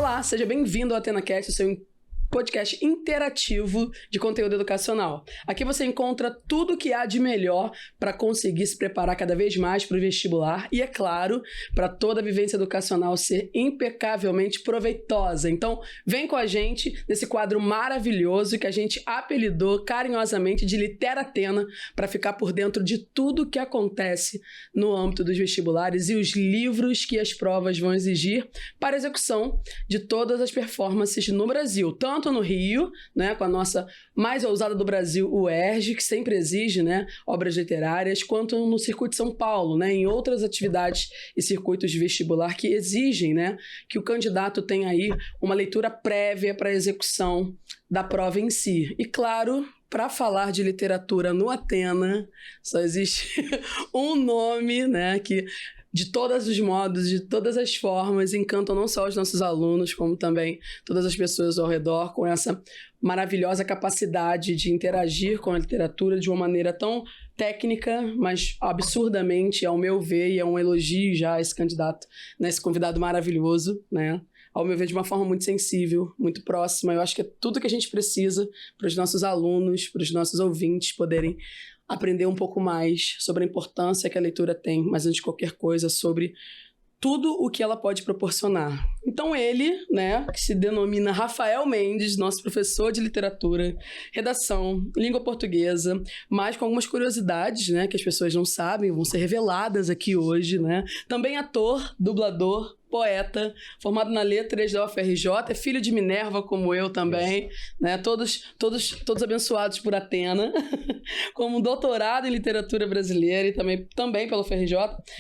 Olá, seja bem-vindo ao AtenaCast, o seu podcast interativo de conteúdo educacional. Aqui você encontra tudo o que há de melhor para conseguir se preparar cada vez mais para o vestibular e, é claro, para toda a vivência educacional ser impecavelmente proveitosa. Então, vem com a gente nesse quadro maravilhoso que a gente apelidou carinhosamente de Literatena para ficar por dentro de tudo o que acontece no âmbito dos vestibulares e os livros que as provas vão exigir para a execução de todas as performances no Brasil, tanto no Rio, né, com a nossa mais ousada do Brasil, o UERJ, que sempre exige, né, obras literárias, quanto no Circuito de São Paulo, né, em outras atividades e circuitos de vestibular que exigem, né, que o candidato tenha aí uma leitura prévia para a execução da prova em si. E claro, para falar de literatura no Atena, só existe um nome, né, que de todos os modos, de todas as formas, encantam não só os nossos alunos, como também todas as pessoas ao redor, com essa maravilhosa capacidade de interagir com a literatura de uma maneira tão técnica, mas absurdamente, ao meu ver, e é um elogio já a esse candidato, né, esse convidado maravilhoso, né? Ao meu ver, de uma forma muito sensível, muito próxima. Eu acho que é tudo que a gente precisa para os nossos alunos, para os nossos ouvintes poderem aprender um pouco mais sobre a importância que a leitura tem, mas antes de qualquer coisa, sobre tudo o que ela pode proporcionar. Então ele, né, que se denomina Rafael Mendes, nosso professor de literatura, redação, língua portuguesa, mas com algumas curiosidades, né, que as pessoas não sabem, vão ser reveladas aqui hoje, né? Também ator, dublador, poeta, formado na Letras da UFRJ, é filho de Minerva, como eu também, né? Todos abençoados por Atena, como doutorado em literatura brasileira e também pela UFRJ.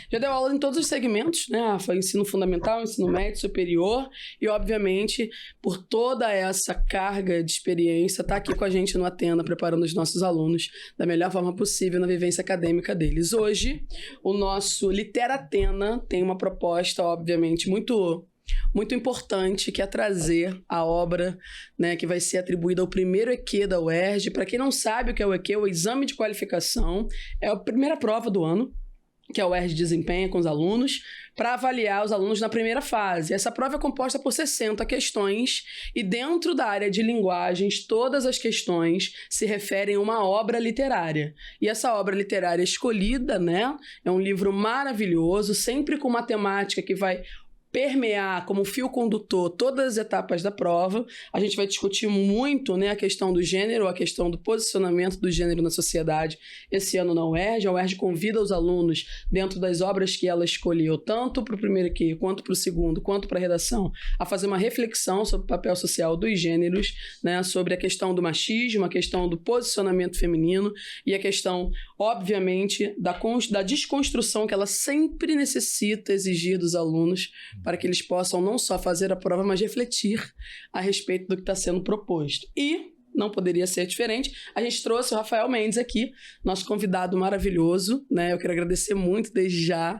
Já deu aula em todos os segmentos, né? Foi ensino fundamental, ensino médio, superior e, obviamente, por toda essa carga de experiência, está aqui com a gente no Atena, preparando os nossos alunos da melhor forma possível na vivência acadêmica deles. Hoje, o nosso Literatena tem uma proposta, obviamente, muito importante, que é trazer a obra, né, que vai ser atribuída ao primeiro EQ da UERJ. Para quem não sabe o que é o EQ, o Exame de Qualificação, é a primeira prova do ano que a UERJ desempenha com os alunos para avaliar os alunos na primeira fase. Essa prova é composta por 60 questões e dentro da área de linguagens, todas as questões se referem a uma obra literária. E essa obra literária escolhida, né, é um livro maravilhoso, sempre com uma temática que vai permear como fio condutor todas as etapas da prova. A gente vai discutir muito, né, a questão do gênero, a questão do posicionamento do gênero na sociedade esse ano na UERJ. A UERJ convida os alunos, dentro das obras que ela escolheu, tanto para o primeiro EQ, quanto para o segundo, quanto para a redação, a fazer uma reflexão sobre o papel social dos gêneros, né, sobre a questão do machismo, a questão do posicionamento feminino e a questão, obviamente, da desconstrução que ela sempre necessita exigir dos alunos para que eles possam não só fazer a prova, mas refletir a respeito do que está sendo proposto. E não poderia ser diferente, a gente trouxe o Rafael Mendes aqui, nosso convidado maravilhoso, né? Eu quero agradecer muito desde já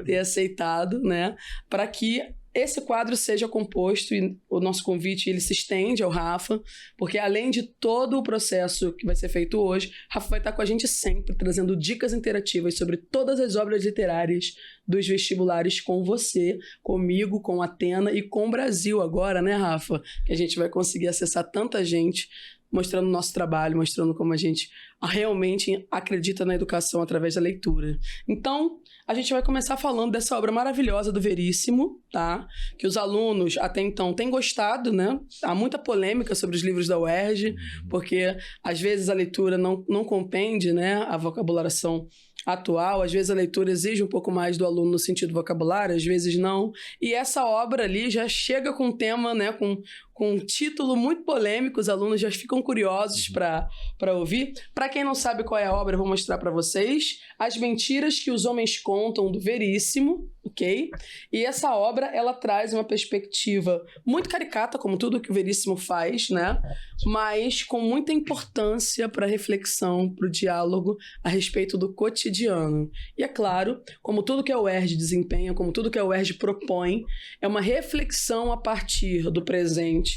ter aceitado, né? Para que esse quadro seja composto e o nosso convite ele se estende ao Rafa, porque além de todo o processo que vai ser feito hoje, Rafa vai estar com a gente sempre, trazendo dicas interativas sobre todas as obras literárias dos vestibulares com você, comigo, com a Atena e com o Brasil agora, né, Rafa? Que a gente vai conseguir acessar tanta gente, mostrando o nosso trabalho, mostrando como a gente realmente acredita na educação através da leitura. Então, a gente vai começar falando dessa obra maravilhosa do Veríssimo, tá? Que os alunos até então têm gostado, né? Há muita polêmica sobre os livros da UERJ, porque às vezes a leitura não compende, né, a vocabularização atual, às vezes a leitura exige um pouco mais do aluno no sentido vocabulário, às vezes não. E essa obra ali já chega com um tema, né, com um título muito polêmico, os alunos já ficam curiosos para ouvir. Para quem não sabe qual é a obra, eu vou mostrar para vocês. As Mentiras que os Homens Contam, do Veríssimo, ok? E essa obra, ela traz uma perspectiva muito caricata, como tudo que o Veríssimo faz, né? Mas com muita importância para a reflexão, para o diálogo a respeito do cotidiano. E é claro, como tudo que a UERJ desempenha, como tudo que a UERJ propõe, é uma reflexão a partir do presente,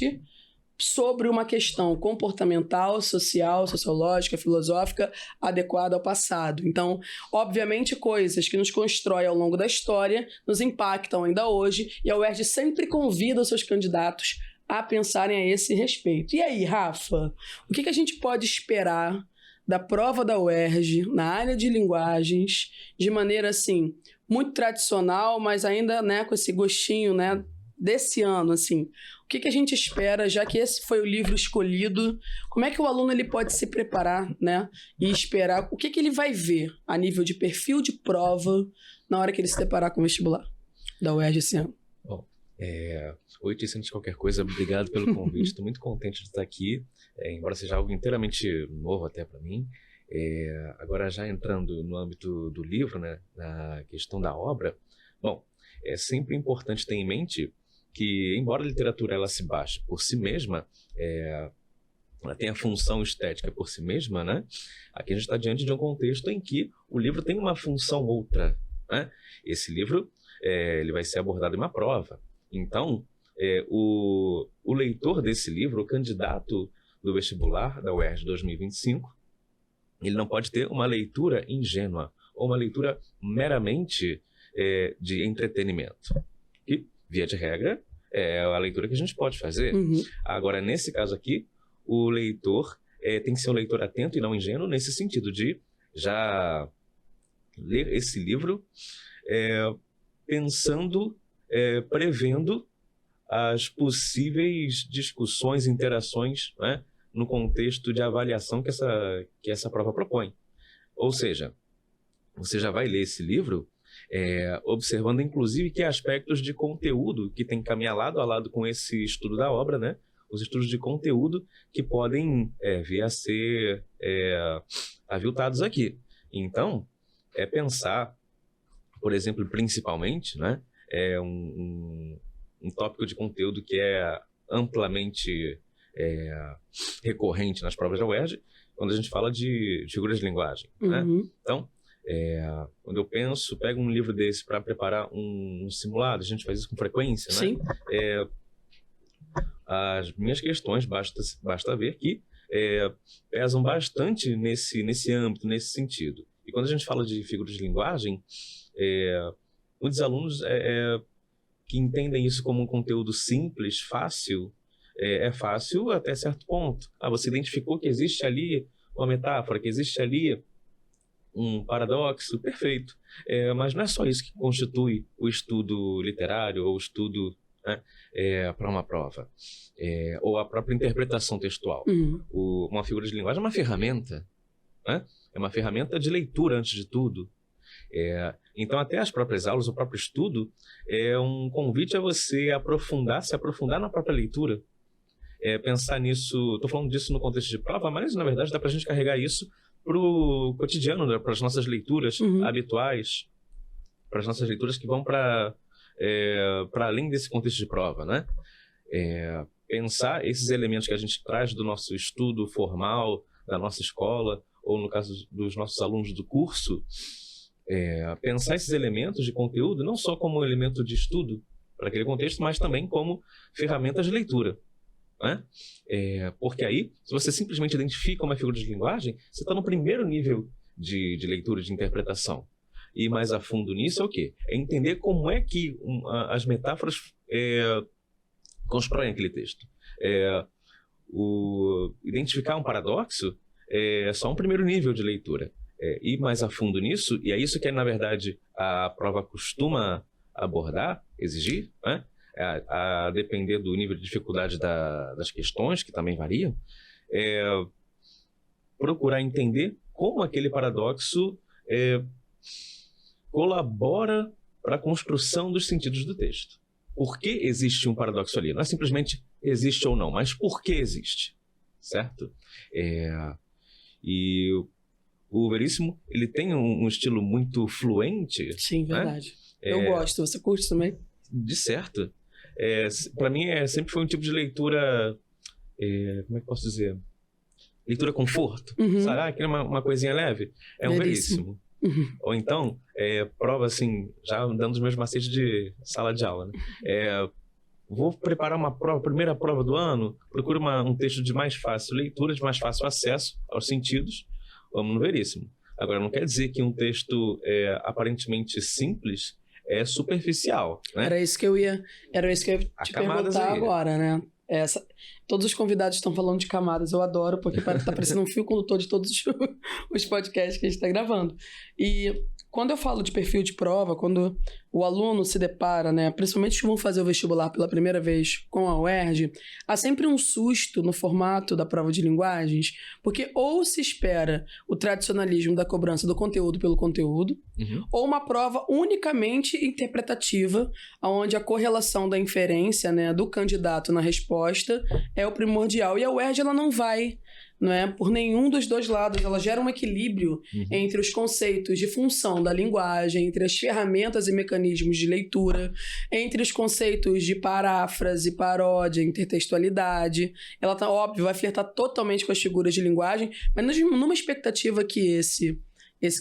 sobre uma questão comportamental, social, sociológica, filosófica, adequada ao passado. Então, obviamente, coisas que nos constroem ao longo da história nos impactam ainda hoje, e a UERJ sempre convida os seus candidatos a pensarem a esse respeito. E aí, Rafa, o que a gente pode esperar da prova da UERJ na área de linguagens, de maneira, assim, muito tradicional, mas ainda, né, com esse gostinho, né, desse ano, assim? O que a gente espera, já que esse foi o livro escolhido? Como é que o aluno ele pode se preparar, né? E esperar o que ele vai ver a nível de perfil de prova na hora que ele se deparar com o vestibular da UERJ esse ano? Bom, oi, Tícia, antes de qualquer coisa, obrigado pelo convite. Estou muito contente de estar aqui, embora seja algo inteiramente novo até para mim. Agora, já entrando no âmbito do livro, né, na questão da obra, bom, é sempre importante ter em mente que, embora a literatura ela se baixe por si mesma, ela tem a função estética por si mesma, né? Aqui a gente está diante de um contexto em que o livro tem uma função outra, né? Esse livro ele vai ser abordado em uma prova. Então, o leitor desse livro, o candidato do vestibular da UERJ 2025, ele não pode ter uma leitura ingênua ou uma leitura meramente de entretenimento. E, via de regra, é a leitura que a gente pode fazer. Uhum. Agora, nesse caso aqui, o leitor tem que ser um leitor atento e não ingênuo, nesse sentido de já ler esse livro pensando, prevendo as possíveis discussões, interações, né, no contexto de avaliação que essa prova propõe. Ou seja, você já vai ler esse livro observando, inclusive, que aspectos de conteúdo que tem que caminhar lado a lado com esse estudo da obra, né? Os estudos de conteúdo que podem vir a ser aviltados aqui. Então, pensar, por exemplo, principalmente, né? Um tópico de conteúdo que é amplamente recorrente nas provas da UERJ, quando a gente fala de figuras de linguagem. Uhum. Né? Então, quando eu pego um livro desse para preparar um simulado, a gente faz isso com frequência, né? Sim. As minhas questões, basta ver que pesam bastante nesse âmbito, nesse sentido. E quando a gente fala de figuras de linguagem, muitos alunos que entendem isso como um conteúdo simples, fácil, é fácil até certo ponto. Você identificou que existe ali uma metáfora, que existe ali um paradoxo, perfeito. Mas não é só isso que constitui o estudo literário ou o estudo, né, para uma prova, ou a própria interpretação textual. Uhum. Uma figura de linguagem é uma ferramenta, né? É uma ferramenta de leitura antes de tudo. Então, até as próprias aulas, o próprio estudo, é um convite a você se aprofundar na própria leitura. Pensar nisso, estou falando disso no contexto de prova, mas na verdade dá para a gente carregar isso para o cotidiano, né? Para as nossas leituras habituais, para as nossas leituras que vão para além desse contexto de prova, né? Pensar esses elementos que a gente traz do nosso estudo formal, da nossa escola, ou no caso dos nossos alunos do curso, pensar esses elementos de conteúdo não só como elemento de estudo para aquele contexto, mas também como ferramentas de leitura. Né? Porque aí, se você simplesmente identifica uma figura de linguagem, você está no primeiro nível de leitura, de interpretação. E mais a fundo nisso é o quê? É entender como é que as metáforas constroem aquele texto. Identificar um paradoxo é só um primeiro nível de leitura. Ir mais a fundo nisso, e é isso que, na verdade, a prova costuma abordar, exigir, né? A depender do nível de dificuldade das questões, que também variam, procurar entender como aquele paradoxo colabora para a construção dos sentidos do texto. Por que existe um paradoxo ali? Não é simplesmente existe ou não, mas por que existe, certo? E o Veríssimo, ele tem um estilo muito fluente. Sim, verdade. Né? Eu gosto. Você curte também? De certo. Para mim, sempre foi um tipo de leitura... como é que posso dizer? Leitura conforto. Uhum. Sabe? Aquela uma coisinha leve. Um Veríssimo. Uhum. Ou então, prova assim, já dando os meus macetes de sala de aula, né? vou preparar uma prova, primeira prova do ano, procura um texto de mais fácil leitura, de mais fácil acesso aos sentidos, vamos no Veríssimo. Agora, não quer dizer que um texto aparentemente simples é superficial, né? Era isso que eu ia te perguntar agora, né? Todos os convidados estão falando de camadas, eu adoro, porque tá parecendo um fio condutor de todos os podcasts que a gente está gravando. E quando eu falo de perfil de prova, quando o aluno se depara, né, principalmente os que vão fazer o vestibular pela primeira vez com a UERJ, há sempre um susto no formato da prova de linguagens, porque ou se espera o tradicionalismo da cobrança do conteúdo pelo conteúdo, ou uma prova unicamente interpretativa, onde a correlação da inferência, né, do candidato na resposta é o primordial. E a UERJ ela não vai, não é, por nenhum dos dois lados. Ela gera um equilíbrio entre os conceitos de função da linguagem, entre as ferramentas e mecanismos de leitura, entre os conceitos de paráfrase, paródia, intertextualidade. Ela tá, óbvio, vai flertar totalmente com as figuras de linguagem, mas numa expectativa que esse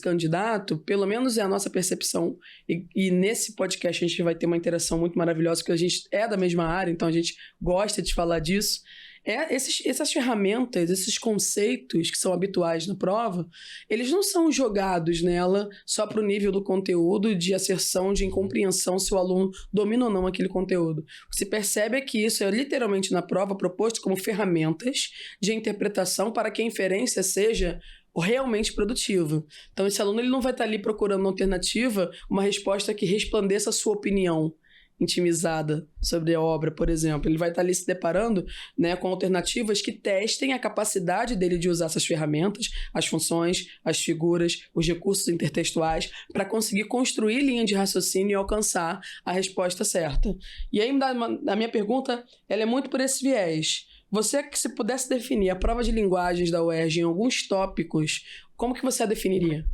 candidato, pelo menos é a nossa percepção, e nesse podcast a gente vai ter uma interação muito maravilhosa, porque a gente é da mesma área, então a gente gosta de falar disso. Essas ferramentas, esses conceitos que são habituais na prova, eles não são jogados nela só para o nível do conteúdo, de asserção, de incompreensão se o aluno domina ou não aquele conteúdo. O que se percebe é que isso é literalmente na prova proposto como ferramentas de interpretação para que a inferência seja realmente produtiva. Então esse aluno ele não vai estar ali procurando uma alternativa, uma resposta que resplandeça a sua opinião intimizada sobre a obra, por exemplo. Ele vai estar ali se deparando, né, com alternativas que testem a capacidade dele de usar essas ferramentas, as funções, as figuras, os recursos intertextuais, para conseguir construir linha de raciocínio e alcançar a resposta certa. E aí, a minha pergunta, ela é muito por esse viés. Você, que se pudesse definir a prova de linguagens da UERJ em alguns tópicos, como que você a definiria?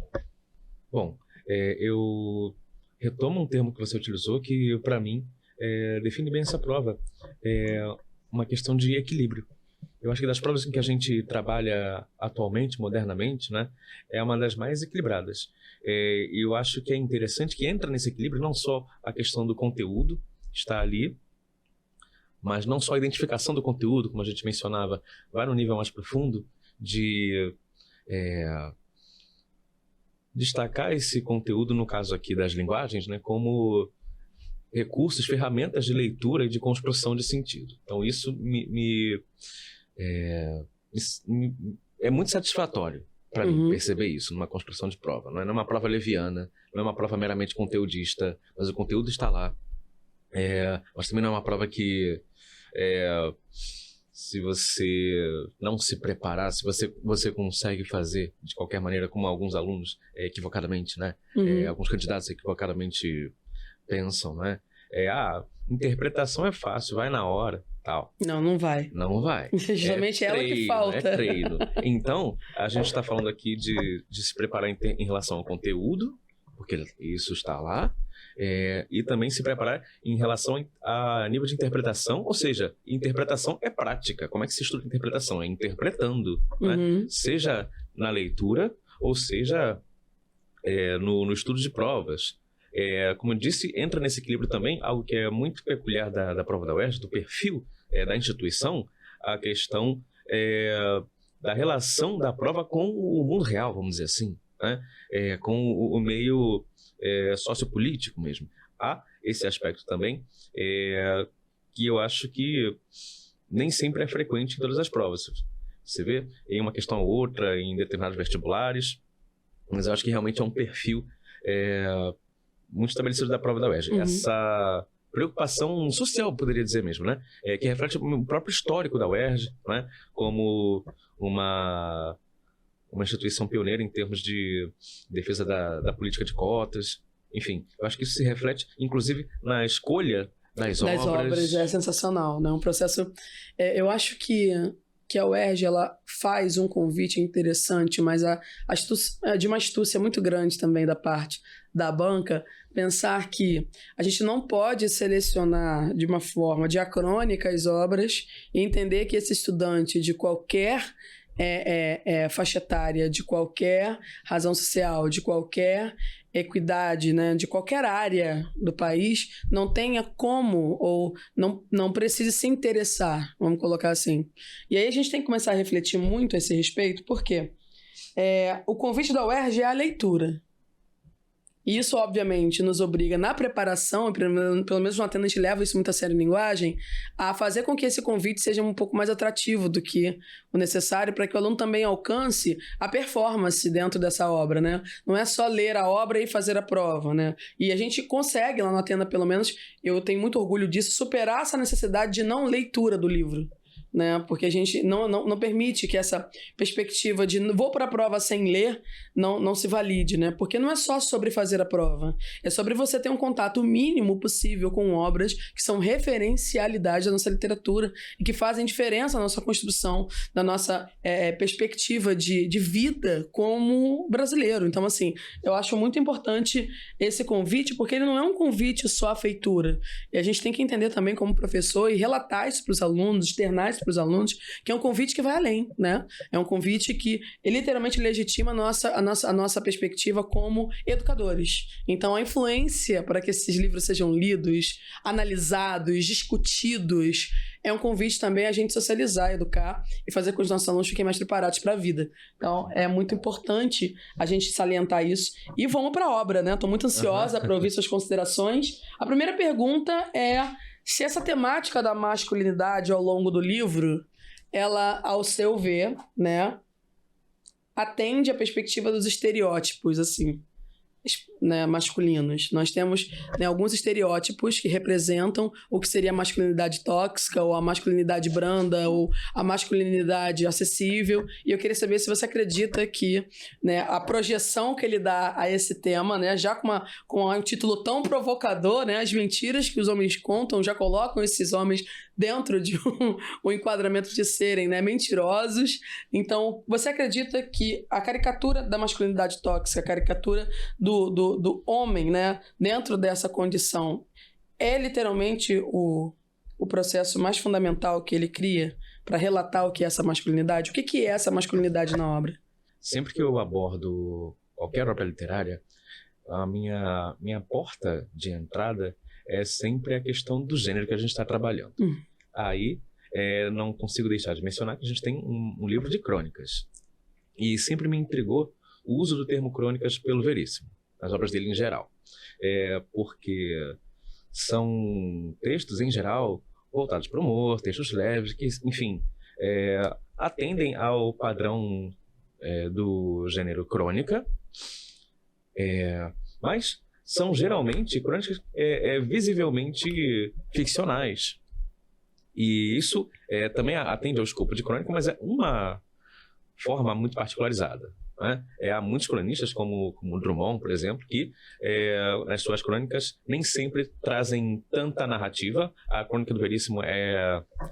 Bom, eu retomo um termo que você utilizou que, para mim, define bem essa prova. É uma questão de equilíbrio. Eu acho que das provas em que a gente trabalha atualmente, modernamente, né, é uma das mais equilibradas. E eu acho que é interessante que entra nesse equilíbrio não só a questão do conteúdo, está ali, mas não só a identificação do conteúdo, como a gente mencionava, vai no nível mais profundo de destacar esse conteúdo, no caso aqui das linguagens, né, como recursos, ferramentas de leitura e de construção de sentido. Então isso é muito satisfatório para mim perceber isso numa construção de prova. Não é uma prova leviana, não é uma prova meramente conteudista, mas o conteúdo está lá. Mas também não é uma prova que se você não se preparar, se você consegue fazer de qualquer maneira, como alguns alunos equivocadamente, né? Alguns candidatos equivocadamente pensam, né? Interpretação é fácil, vai na hora, tal. Não vai. Não vai. Justamente ela que falta. É treino. Então, a gente está falando aqui de se preparar em relação ao conteúdo, porque isso está lá, e também se preparar em relação a nível de interpretação, ou seja, interpretação é prática. Como é que se estuda interpretação? É interpretando, né? Seja na leitura, ou seja no estudo de provas. Como eu disse, entra nesse equilíbrio também algo que é muito peculiar da prova da UERJ, do perfil da instituição, a questão da relação da prova com o mundo real, vamos dizer assim, né? Com o meio sociopolítico mesmo. Há esse aspecto também, que eu acho que nem sempre é frequente em todas as provas. Você vê em uma questão ou outra, em determinados vestibulares, mas eu acho que realmente é um perfil muito estabelecido da prova da UERJ. Essa preocupação social, poderia dizer mesmo, né? Que reflete o próprio histórico da UERJ, né? Como uma instituição pioneira em termos de defesa da política de cotas. Enfim, eu acho que isso se reflete, inclusive, na escolha das obras. É sensacional, né? Um processo... eu acho que a UERJ, ela faz um convite interessante, mas de uma astúcia muito grande também da parte da banca, pensar que a gente não pode selecionar de uma forma diacrônica as obras e entender que esse estudante de qualquer faixa etária, de qualquer razão social, de qualquer equidade, né, de qualquer área do país, não tenha como ou não precise se interessar, vamos colocar assim. E aí a gente tem que começar a refletir muito a esse respeito, porque o convite da UERJ é a leitura. E isso, obviamente, nos obriga na preparação, e pelo menos no Atena a gente leva isso muito a sério em linguagem, a fazer com que esse convite seja um pouco mais atrativo do que o necessário para que o aluno também alcance a performance dentro dessa obra, né? Não é só ler a obra e fazer a prova, né? E a gente consegue, lá no Atena, pelo menos, eu tenho muito orgulho disso, superar essa necessidade de não leitura do livro. Né? Porque a gente não permite que essa perspectiva de vou para a prova sem ler não se valide, né? Porque não é só sobre fazer a prova, é sobre você ter um contato mínimo possível com obras que são referencialidade da nossa literatura e que fazem diferença na nossa construção, na nossa perspectiva de vida como brasileiro. Então, assim, eu acho muito importante esse convite, porque ele não é um convite só à feitura. E a gente tem que entender também como professor e relatar isso para os alunos, externar isso para os alunos, que é um convite que vai além, né? É um convite que literalmente legitima a nossa perspectiva como educadores. Então, a influência para que esses livros sejam lidos, analisados, discutidos, é um convite também a gente socializar, educar e fazer com que os nossos alunos fiquem mais preparados para a vida. Então, é muito importante a gente salientar isso. E vamos para a obra, né? Estou muito ansiosa para ouvir suas considerações. A primeira pergunta é se essa temática da masculinidade ao longo do livro, ela, ao seu ver, né, atende à perspectiva dos estereótipos, assim, né, masculinos. Nós temos, né, alguns estereótipos que representam o que seria a masculinidade tóxica, ou a masculinidade branda, ou a masculinidade acessível. E eu queria saber se você acredita que, né, a projeção que ele dá a esse tema, né, já com um título tão provocador, né, as mentiras que os homens contam já colocam esses homens dentro de um enquadramento de serem, né, mentirosos. Então, você acredita que a caricatura da masculinidade tóxica, a caricatura do homem, né, dentro dessa condição, é literalmente o processo mais fundamental que ele cria para relatar o que é essa masculinidade? O que é essa masculinidade na obra? Sempre que eu abordo qualquer obra literária, a minha porta de entrada é sempre a questão do gênero que a gente está trabalhando. Aí, não consigo deixar de mencionar que a gente tem um livro de crônicas. E sempre me intrigou o uso do termo crônicas pelo Veríssimo, nas obras dele em geral. Porque são textos, em geral, voltados para o humor, textos leves, que, enfim, atendem ao padrão do gênero crônica, mas são geralmente crônicas visivelmente ficcionais. E isso também atende ao escopo de crônica, mas é uma forma muito particularizada. Né? Há muitos cronistas, como Drummond, por exemplo, que nas suas crônicas nem sempre trazem tanta narrativa. A crônica do Veríssimo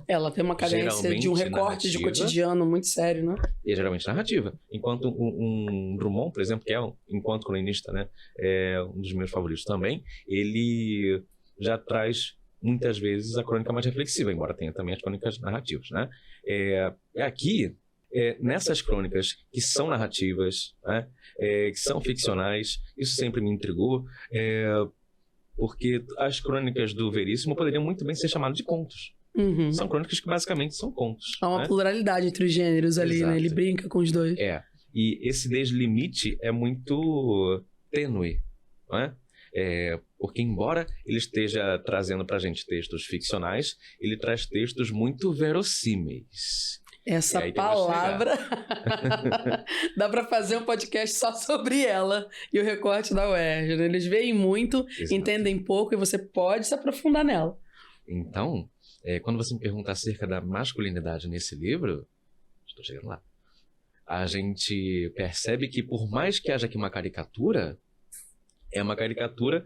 ela tem uma cadência de um recorte narrativa, de cotidiano muito sério, né? E é geralmente narrativa. Enquanto um Drummond, por exemplo, que enquanto cronista, né, é um dos meus favoritos também, ele já traz muitas vezes a crônica mais reflexiva, embora tenha também as crônicas narrativas, né? Aqui, nessas crônicas que são narrativas, né, que são ficcionais, isso sempre me intrigou, porque as crônicas do Veríssimo poderiam muito bem ser chamadas de contos. São crônicas que basicamente são contos. Há uma pluralidade entre os gêneros ali, né? Ele brinca com os dois. E esse deslimite é muito tênue, não é? Porque embora ele esteja trazendo pra gente textos ficcionais, ele traz textos muito verossímeis. Essa palavra dá para fazer um podcast só sobre ela e o recorte da UERJ, né? Eles veem muito, entendem pouco e você pode se aprofundar nela. Então, quando você me pergunta acerca da masculinidade nesse livro, estou chegando lá, a gente percebe que por mais que haja aqui uma caricatura, é uma caricatura,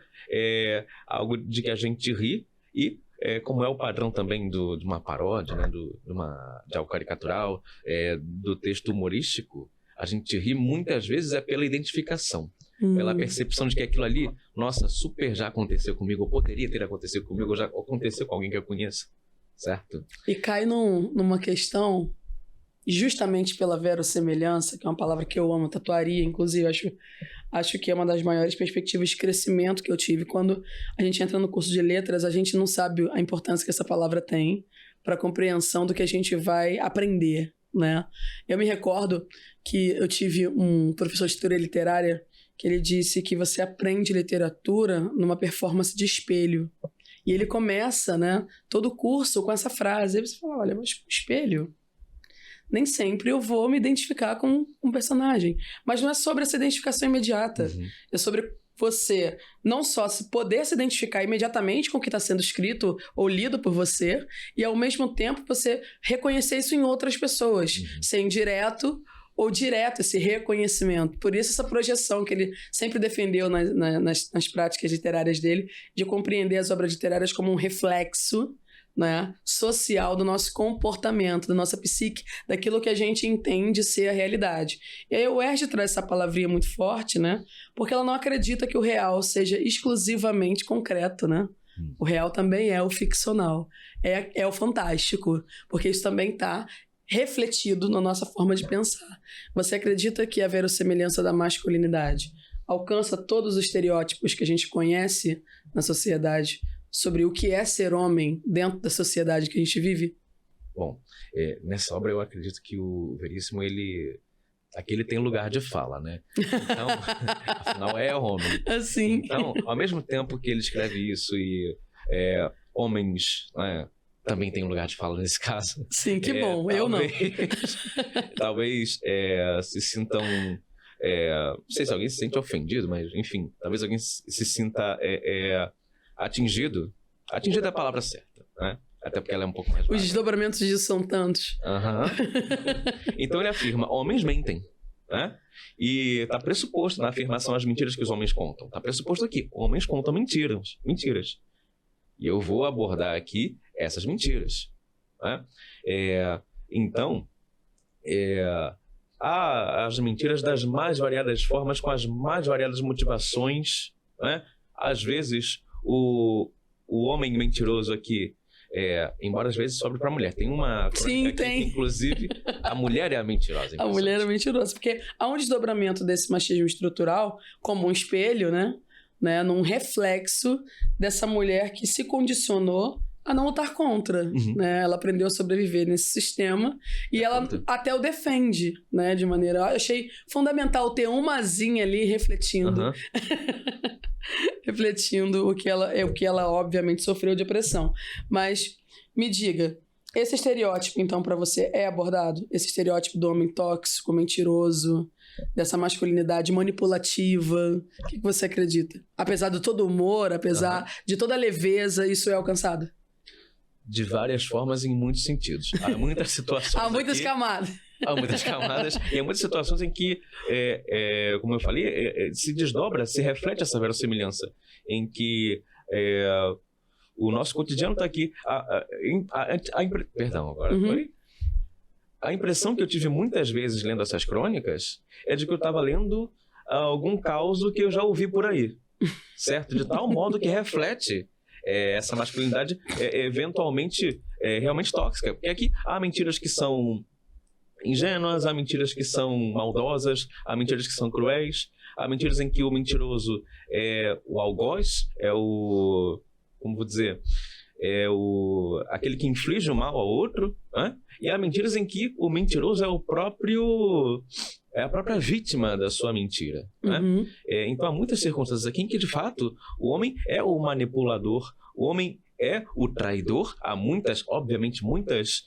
algo de que a gente ri e, como é o padrão também de uma paródia, né, de algo caricatural, do texto humorístico, a gente ri muitas vezes pela identificação, pela percepção de que aquilo ali, nossa, super já aconteceu comigo, ou poderia ter acontecido comigo, ou já aconteceu com alguém que eu conheço, certo? E cai numa questão justamente pela verossemelhança, que é uma palavra que eu amo, tatuaria, inclusive, acho que é uma das maiores perspectivas de crescimento que eu tive. Quando a gente entra no curso de letras, a gente não sabe a importância que essa palavra tem para a compreensão do que a gente vai aprender, né? Eu me recordo que eu tive um professor de teoria literária que ele disse que você aprende literatura numa performance de espelho. E ele começa, né, todo o curso com essa frase. Aí você fala, olha, mas espelho... Nem sempre eu vou me identificar com um personagem. Mas não é sobre essa identificação imediata. É sobre você não só poder se identificar imediatamente com o que está sendo escrito ou lido por você, e ao mesmo tempo você reconhecer isso em outras pessoas. Ser indireto ou direto, esse reconhecimento. Por isso essa projeção que ele sempre defendeu nas práticas literárias dele, de compreender as obras literárias como um reflexo, né, social do nosso comportamento, da nossa psique, daquilo que a gente entende ser a realidade. E aí o UERJ traz essa palavrinha muito forte, né, porque ela não acredita que o real seja exclusivamente concreto, né? O real também é o ficcional, é o fantástico, porque isso também está refletido na nossa forma de pensar. Você acredita que a verossemelhança da masculinidade alcança todos os estereótipos que a gente conhece na sociedade sobre o que é ser homem dentro da sociedade que a gente vive? Bom, nessa obra eu acredito que o Veríssimo, aqui ele tem lugar de fala, né? Então, afinal é homem. Assim. Então, ao mesmo tempo que ele escreve isso e homens, né, também tem um lugar de fala nesse caso. Sim, que bom, eu não. Talvez se sintam... não sei se alguém se sente ofendido, mas enfim, talvez alguém se sinta... Atingido é a palavra certa, né? Até porque ela é um pouco mais vaga. Os desdobramentos disso são tantos. Então ele afirma, homens mentem, né? E está pressuposto na afirmação as mentiras que os homens contam. Está pressuposto aqui, homens contam mentiras. E eu vou abordar aqui essas mentiras, né? Então, há as mentiras das mais variadas formas, com as mais variadas motivações, né? Às vezes... O homem mentiroso aqui, embora às vezes sobre para a mulher. Tem uma... Sim, tem. Que, inclusive, a mulher é a mentirosa. A mulher é mentirosa, porque há um desdobramento desse machismo estrutural como um espelho, né, num reflexo dessa mulher que se condicionou a não lutar contra, né? Ela aprendeu a sobreviver nesse sistema e ela até o defende, né? De maneira... Eu achei fundamental ter uma asinha ali refletindo... refletindo o que ela obviamente sofreu de opressão. Mas me diga, esse estereótipo então para você é abordado? Esse estereótipo do homem tóxico, mentiroso, dessa masculinidade manipulativa, o que você acredita? Apesar de todo o humor, apesar de toda a leveza, isso é alcançado? De várias formas e em muitos sentidos. Há muitas situações há muitas camadas. Há muitas camadas e há muitas situações em que, como eu falei, se desdobra, se reflete essa verossemelhança, em que o nosso cotidiano está aqui. Perdão, agora foi. A impressão que eu tive muitas vezes lendo essas crônicas é de que eu estava lendo algum caos que eu já ouvi por aí, certo? De tal modo que reflete essa masculinidade eventualmente realmente tóxica. Porque aqui há mentiras que são ingênuas, há mentiras que são maldosas, há mentiras que são cruéis, há mentiras em que o mentiroso é o algoz, como vou dizer, aquele que inflige o mal ao outro, né? E há mentiras em que o mentiroso é a própria vítima da sua mentira, né? Então há muitas circunstâncias aqui em que, de fato, o homem é o manipulador, o homem é o traidor. Há obviamente muitas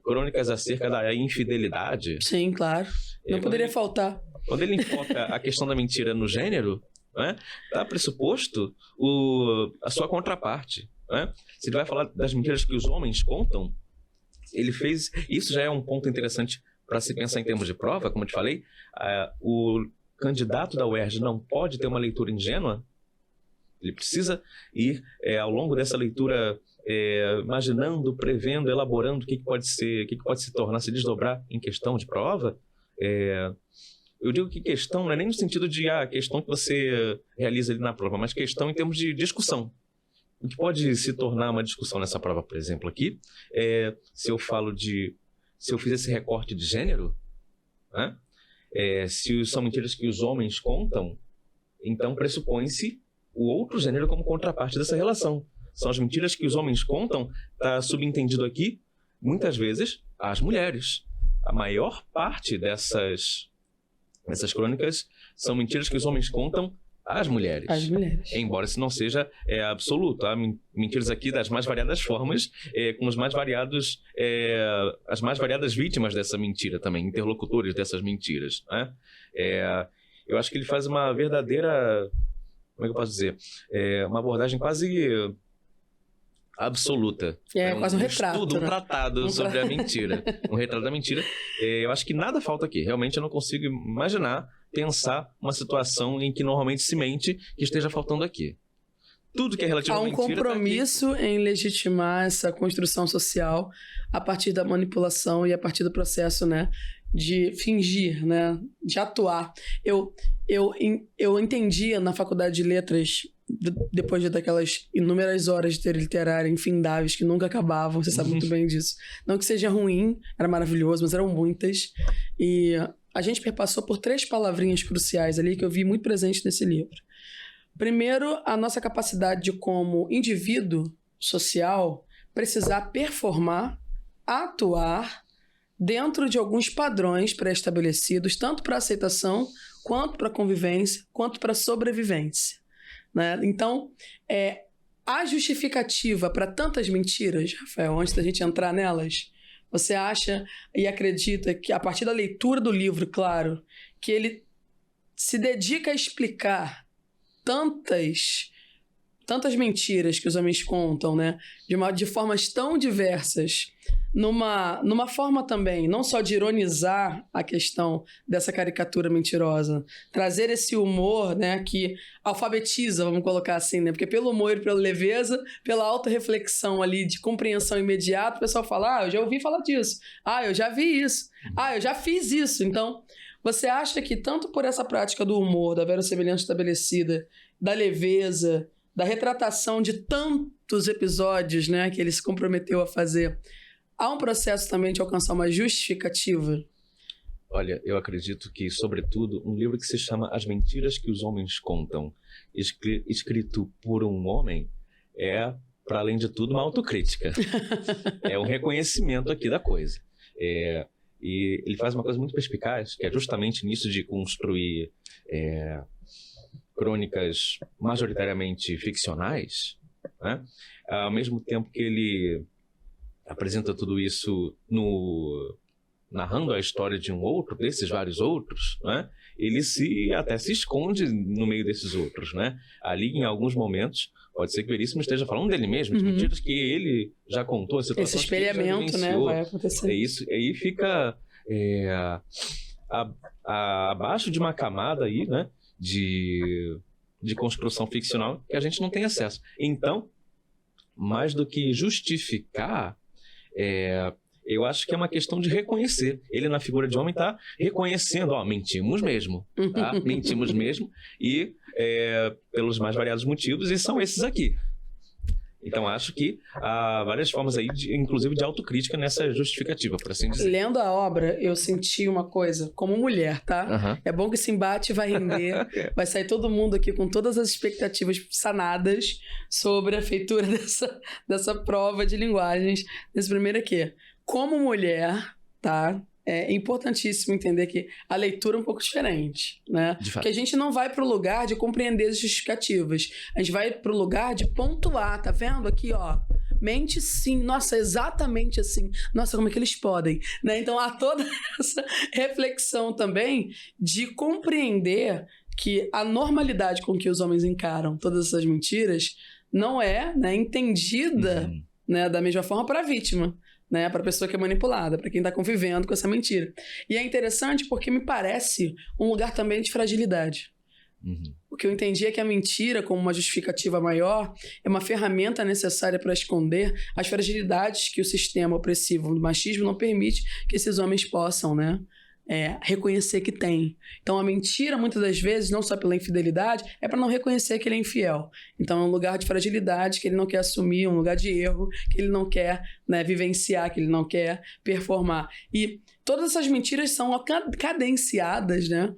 crônicas acerca da infidelidade. Sim, claro. Não poderia faltar. Quando ele enfoca a questão da mentira no gênero, né, está pressuposto a sua contraparte, né? Se ele vai falar das mentiras que os homens contam, ele fez... Isso já é um ponto interessante para se pensar em termos de prova, como eu te falei. O candidato da UERJ não pode ter uma leitura ingênua. Ele precisa ir ao longo dessa leitura imaginando, prevendo, elaborando o que pode ser, o que pode se tornar, se desdobrar em questão de prova. Eu digo que questão não é nem no sentido de questão que você realiza ali na prova, mas questão em termos de discussão. O que pode se tornar uma discussão nessa prova, por exemplo, aqui, se eu falo de se eu fiz esse recorte de gênero, né? Se são mentiras que os homens contam, então pressupõe-se o outro gênero como contraparte dessa relação. São as mentiras que os homens contam, está subentendido aqui, muitas vezes, as mulheres. A maior parte dessas crônicas são mentiras que os homens contam às mulheres. As mulheres. Embora isso não seja absoluto. Há mentiras aqui das mais variadas formas, com os mais variados, as mais variadas vítimas dessa mentira também, interlocutores dessas mentiras, né? Eu acho que ele faz uma verdadeira... Como é que eu posso dizer? Uma abordagem quase absoluta. Quase um retrato. Um tratado sobre a mentira. Um retrato da mentira. Eu acho que nada falta aqui. Realmente eu não consigo imaginar, pensar uma situação em que normalmente se mente que esteja faltando aqui. Tudo que é relativo à mentira... Há um compromisso em legitimar essa construção social a partir da manipulação e a partir do processo, né, de fingir, né, de atuar. Eu entendia na faculdade de letras, depois daquelas inúmeras horas de teoria literária infindáveis que nunca acabavam, você sabe muito bem disso. Não que seja ruim, era maravilhoso, mas eram muitas. E a gente perpassou por 3 palavrinhas cruciais ali que eu vi muito presente nesse livro. Primeiro, a nossa capacidade de, como indivíduo social, precisar performar, atuar dentro de alguns padrões pré-estabelecidos, tanto para aceitação, quanto para convivência, quanto para sobrevivência, né? Então, a justificativa para tantas mentiras, Rafael, antes da gente entrar nelas, você acha e acredita que, a partir da leitura do livro, claro, que ele se dedica a explicar tantas mentiras que os homens contam, né? De formas tão diversas, numa forma também, não só de ironizar a questão dessa caricatura mentirosa, trazer esse humor, né, que alfabetiza, vamos colocar assim, né? Porque pelo humor e pela leveza, pela autorreflexão ali de compreensão imediata, o pessoal fala, eu já ouvi falar disso, eu já vi isso, eu já fiz isso. Então, você acha que tanto por essa prática do humor, da verossimilhança estabelecida, da leveza, da retratação de tantos episódios, né, que ele se comprometeu a fazer, há um processo também de alcançar uma justificativa? Olha, eu acredito que, sobretudo, um livro que se chama As Mentiras que os Homens Contam, escrito por um homem, para além de tudo, uma autocrítica. É um reconhecimento aqui da coisa. E ele faz uma coisa muito perspicaz, que é justamente nisso de construir crônicas majoritariamente ficcionais, né? Ao mesmo tempo que ele apresenta tudo isso narrando a história de um outro, desses vários outros, né? Ele até se esconde no meio desses outros, né? Ali, em alguns momentos, pode ser que o Veríssimo esteja falando dele mesmo, de mentiras que ele já contou, situações esse espelhamento, que ele já vivenciou, né? Vai acontecer. Isso, aí fica abaixo de uma camada aí, né? De construção ficcional que a gente não tem acesso. Então, mais do que justificar, eu acho que é uma questão de reconhecer. Ele, na figura de homem, está reconhecendo, mentimos mesmo, tá? Mentimos mesmo, e pelos mais variados motivos, e são esses aqui. Então, acho que há várias formas aí, inclusive de autocrítica nessa justificativa, por assim dizer. Lendo a obra, eu senti uma coisa, como mulher, tá? É bom que esse embate vai render, vai sair todo mundo aqui com todas as expectativas sanadas sobre a feitura dessa prova de linguagens, nesse primeiro aqui. Como mulher, tá? É importantíssimo entender que a leitura é um pouco diferente, né? Porque a gente não vai para o lugar de compreender as justificativas. A gente vai para o lugar de pontuar, tá vendo? Aqui, ó. Mente sim. Nossa, exatamente assim. Nossa, como é que eles podem? Né? Então, há toda essa reflexão também de compreender que a normalidade com que os homens encaram todas essas mentiras não é, né, entendida, né, da mesma forma para a vítima. Né, para a pessoa que é manipulada, para quem está convivendo com essa mentira. E é interessante porque me parece um lugar também de fragilidade. O que eu entendi é que a mentira, como uma justificativa maior, é uma ferramenta necessária para esconder as fragilidades que o sistema opressivo do machismo não permite que esses homens possam, né, reconhecer que tem. Então, a mentira, muitas das vezes, não só pela infidelidade, é para não reconhecer que ele é infiel. Então, é um lugar de fragilidade que ele não quer assumir, um lugar de erro que ele não quer, né, vivenciar, que ele não quer performar. E todas essas mentiras são cadenciadas, né,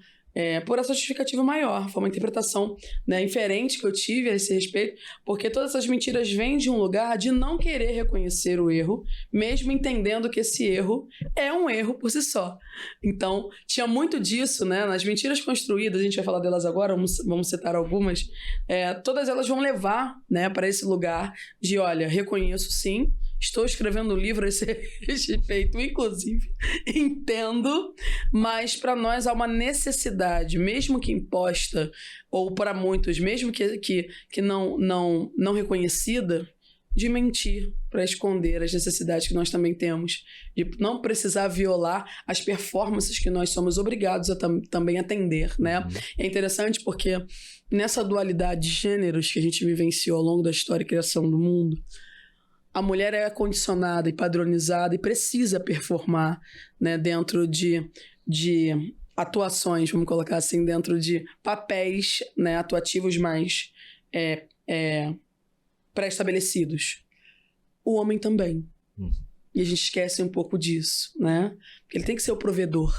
por essa justificativa maior. Foi uma interpretação, né, inferente que eu tive a esse respeito, porque todas essas mentiras vêm de um lugar de não querer reconhecer o erro, mesmo entendendo que esse erro é um erro por si só. Então, tinha muito disso, né, nas mentiras construídas, a gente vai falar delas agora, vamos citar algumas, todas elas vão levar, né, para esse lugar de, olha, reconheço sim, estou escrevendo um livro a esse respeito, inclusive, entendo, mas para nós há uma necessidade, mesmo que imposta, ou para muitos, mesmo que não reconhecida, de mentir para esconder as necessidades que nós também temos, de não precisar violar as performances que nós somos obrigados a também atender, né? É interessante porque nessa dualidade de gêneros que a gente vivenciou ao longo da história e criação do mundo, a mulher é condicionada e padronizada e precisa performar, né, dentro de atuações, vamos colocar assim, dentro de papéis, né, atuativos mais pré-estabelecidos. O homem também. E a gente esquece um pouco disso, né? Porque ele tem que ser o provedor.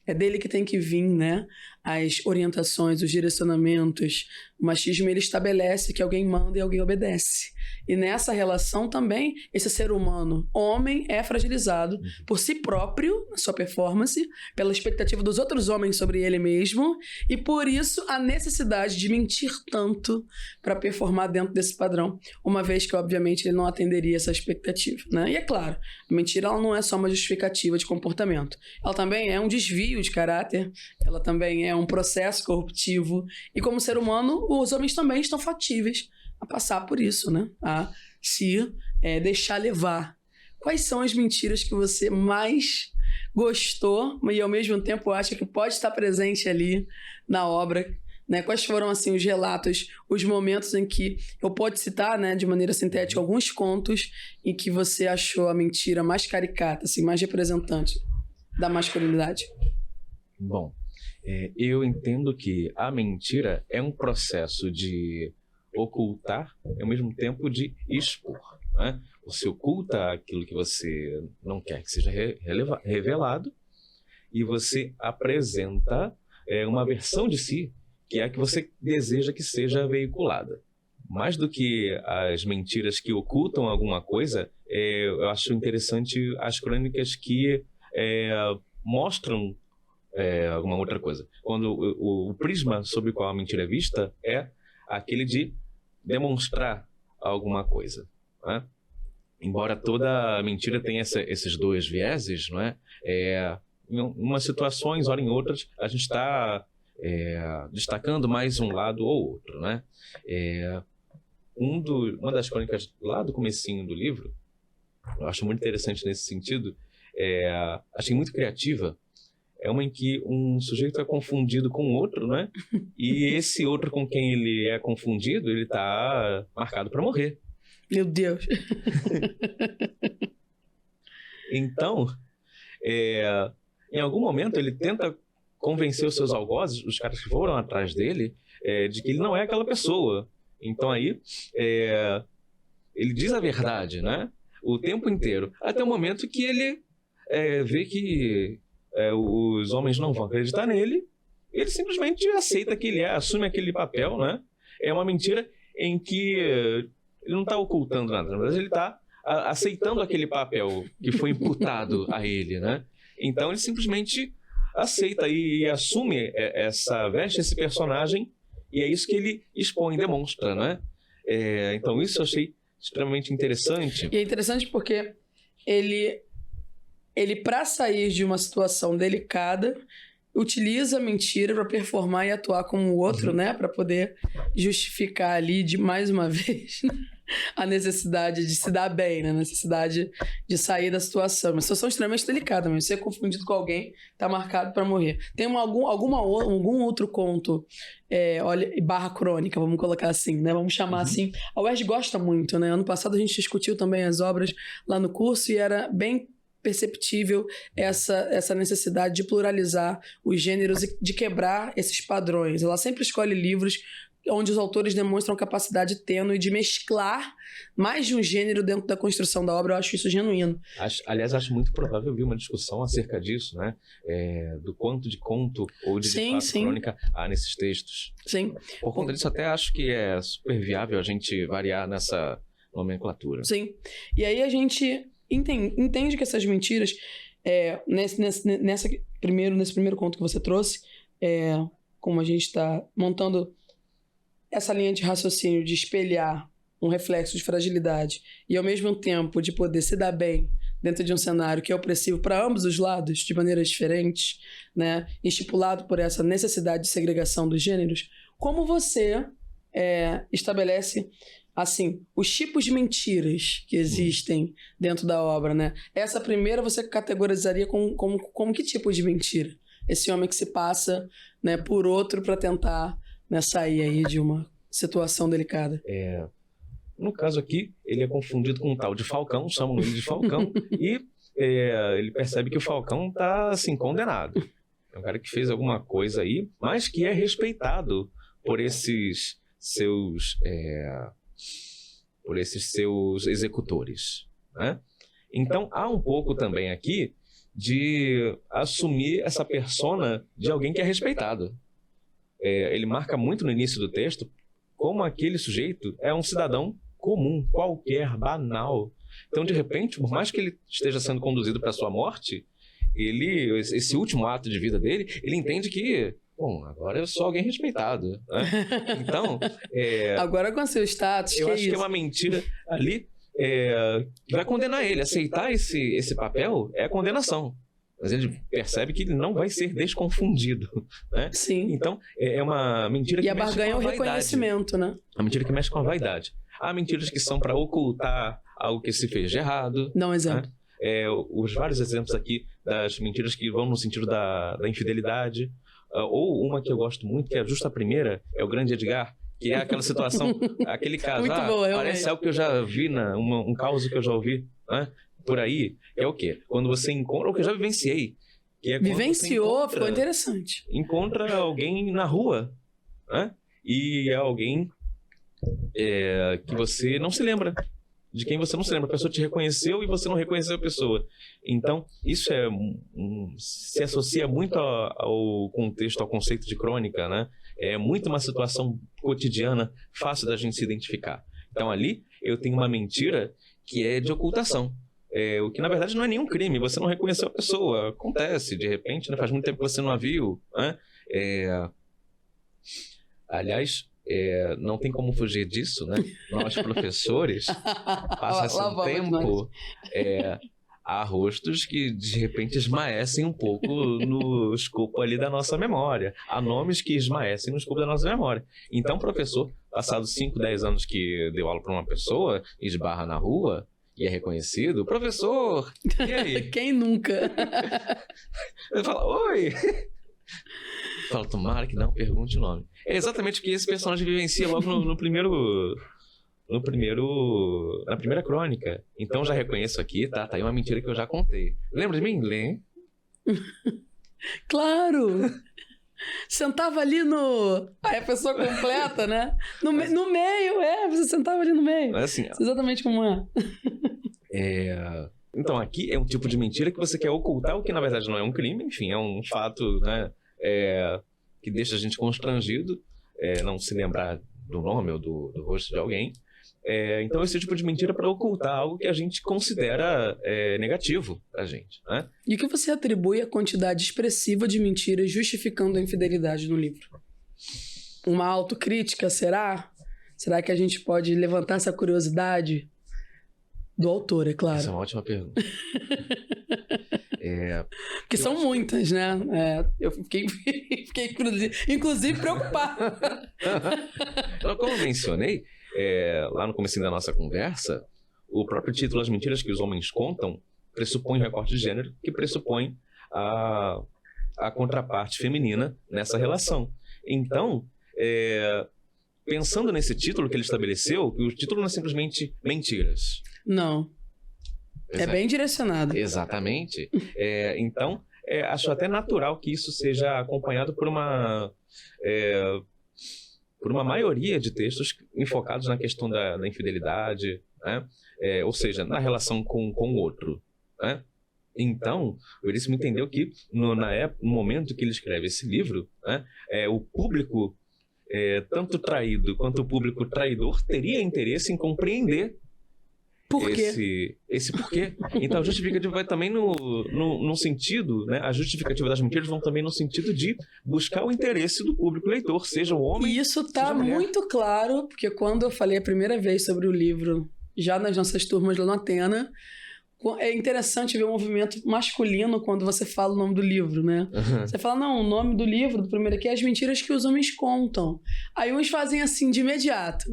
É dele que tem que vir, né, as orientações, os direcionamentos. O machismo, ele estabelece que alguém manda e alguém obedece. E nessa relação também, esse ser humano, homem, é fragilizado por si próprio, na sua performance, pela expectativa dos outros homens sobre ele mesmo, e por isso a necessidade de mentir tanto para performar dentro desse padrão, uma vez que, obviamente, ele não atenderia essa expectativa, né? E é claro, a mentira ela não é só uma justificativa de comportamento. Ela também é um desvio de caráter, ela também é um processo corruptivo, e como ser humano, os homens também estão fatíveis a passar por isso, né? A se deixar levar. Quais são as mentiras que você mais gostou e ao mesmo tempo acha que pode estar presente ali na obra, né? Quais foram assim os relatos, os momentos em que eu posso citar, né, de maneira sintética, alguns contos em que você achou a mentira mais caricata, assim, mais representante da masculinidade? Bom, eu entendo que a mentira é um processo de ocultar e ao mesmo tempo de expor, né? Você oculta aquilo que você não quer que seja revelado e você apresenta uma versão de si que é a que você deseja que seja veiculada. Mais do que as mentiras que ocultam alguma coisa, eu acho interessante as crônicas que mostram alguma outra coisa. Quando o prisma sobre o qual a mentira é vista é aquele de demonstrar alguma coisa, né? Embora toda mentira tenha esses dois vieses, não é? Em umas situações, ora em outras, a gente está destacando mais um lado ou outro, né? Uma das crônicas lá do comecinho do livro, eu acho muito interessante nesse sentido, achei muito criativa. É uma em que um sujeito é confundido com outro, né? E esse outro com quem ele é confundido, ele está marcado para morrer. Meu Deus! Então, em algum momento ele tenta convencer os seus algozes, os caras que foram atrás dele, de que ele não é aquela pessoa. Então aí, ele diz a verdade, né? O tempo inteiro. Até o momento que ele vê que os homens não vão acreditar nele, ele simplesmente aceita que ele assume aquele papel, né? É uma mentira em que ele não está ocultando nada, mas ele está aceitando aquele papel que foi imputado a ele, né? Então ele simplesmente aceita e assume veste esse personagem, e é isso que ele expõe, demonstra, né? Então isso eu achei extremamente interessante. E é interessante porque ele para sair de uma situação delicada, utiliza a mentira para performar e atuar como o outro, né? Para poder justificar ali, mais uma vez, a necessidade de se dar bem, né? A necessidade de sair da situação. Uma situação extremamente delicada, mas ser confundido com alguém tá marcado para morrer. Tem algum outro conto, barra crônica, vamos colocar assim, né? Vamos chamar assim. A UERJ gosta muito, né? Ano passado a gente discutiu também as obras lá no curso e era bem perceptível essa necessidade de pluralizar os gêneros e de quebrar esses padrões. Ela sempre escolhe livros onde os autores demonstram capacidade tênue de mesclar mais de um gênero dentro da construção da obra. Eu acho isso genuíno. Aliás, acho muito provável vir uma discussão acerca disso, né? Do quanto de conto ou de fato crônica há nesses textos. Sim. Por conta disso, até acho que é super viável a gente variar nessa nomenclatura. Sim. E aí a gente entende que essas mentiras, nesse primeiro conto que você trouxe, como a gente está montando essa linha de raciocínio de espelhar um reflexo de fragilidade e, ao mesmo tempo, de poder se dar bem dentro de um cenário que é opressivo para ambos os lados, de maneiras diferentes, né? Estipulado por essa necessidade de segregação dos gêneros, como você estabelece, assim, os tipos de mentiras que existem dentro da obra, né? Essa primeira você categorizaria como que tipo de mentira? Esse homem que se passa, né, por outro para tentar, né, sair aí de uma situação delicada. No caso aqui, ele é confundido com um tal de Falcão, chamam ele de Falcão, e ele percebe que o Falcão está, assim, condenado. É um cara que fez alguma coisa aí, mas que é respeitado por esses seus executores, né? Então, há um pouco também aqui de assumir essa persona de alguém que é respeitado. Ele marca muito no início do texto como aquele sujeito é um cidadão comum, qualquer, banal. Então, de repente, por mais que ele esteja sendo conduzido para a sua morte, esse último ato de vida dele, ele entende que, bom, agora eu sou alguém respeitado, né? Então, agora com seu status, eu acho que é uma mentira ali que vai condenar ele. Aceitar esse papel é a condenação. Mas ele percebe que ele não vai ser desconfundido, né? Sim. Então, é uma mentira que mexe com a vaidade. E a barganha é o reconhecimento, né? Uma mentira que mexe com a vaidade. Há mentiras que são para ocultar algo que se fez de errado. Dá um exemplo. Né? Os vários exemplos aqui das mentiras que vão no sentido da infidelidade. Ou uma que eu gosto muito, que é justo a primeira, é o Grande Edgar, que é aquela situação, aquele caso, muito boa, parece algo que eu já vi, um caso que eu já ouvi, né? Por aí, é o quê? Quando você encontra, o que eu já vivenciei. Que é vivenciou, ficou interessante. Encontra alguém na rua, né? E é alguém que você não se lembra. De quem você não se lembra. A pessoa te reconheceu e você não reconheceu a pessoa. Então, isso se associa muito ao contexto, ao conceito de crônica, né? É muito uma situação cotidiana, fácil da gente se identificar. Então, ali, eu tenho uma mentira que é de ocultação. O que, na verdade, não é nenhum crime. Você não reconheceu a pessoa. Acontece, de repente, né? Faz muito tempo que você não a viu. Né? Aliás, não tem como fugir disso, né? Nós, professores, passa-se um tempo... há rostos que, de repente, esmaecem um pouco no escopo ali da nossa memória. Há nomes que esmaecem no escopo da nossa memória. Então, professor, passados 5, 10 anos que deu aula para uma pessoa, esbarra na rua... e é reconhecido, professor, e aí? Quem nunca? Ele fala, oi! Fala, tomara que não pergunte o nome. É exatamente o que esse personagem vivencia logo na primeira crônica. Então já reconheço aqui, tá aí uma mentira que eu já contei. Lembra de mim? Lê. Claro! Sentava ali Aí a pessoa completa, né? No meio, você sentava ali no meio. Mas assim, exatamente como é. Então, aqui é um tipo de mentira que você quer ocultar, o que na verdade não é um crime, enfim, é um fato, né, que deixa a gente constrangido, não se lembrar do nome ou do rosto de alguém. Então, esse tipo de mentira é para ocultar algo que a gente considera negativo pra gente, né? E o que você atribui à quantidade expressiva de mentiras justificando a infidelidade no livro? Uma autocrítica, será? Será que a gente pode levantar essa curiosidade do autor, é claro? Essa é uma ótima pergunta. Porque são muitas, né? Eu fiquei inclusive preocupado. Então, como eu mencionei, lá no comecinho da nossa conversa, o próprio título As Mentiras que os Homens Contam pressupõe o recorte de gênero, que pressupõe a contraparte feminina nessa relação. Então, pensando nesse título que ele estabeleceu, o título não é simplesmente Mentiras. Não. É bem direcionado. Exatamente. Então, acho até natural que isso seja acompanhado por uma maioria de textos enfocados na questão da infidelidade, né? Ou seja, na relação com o outro, né? Então, o Veríssimo entendeu que no momento que ele escreve esse livro, né, o público, tanto traído quanto o público traidor, teria interesse em compreender Por quê? esse porquê. Então, a justificativa vai também no sentido, né? A justificativa das mentiras vão também no sentido de buscar o interesse do público leitor, seja o homem. E isso tá muito claro, porque quando eu falei a primeira vez sobre o livro, já nas nossas turmas lá no Atena, é interessante ver o movimento masculino quando você fala o nome do livro, né? Uhum. Você fala, não, o nome do livro, do primeiro aqui, é As Mentiras que os Homens Contam. Aí uns fazem assim, de imediato.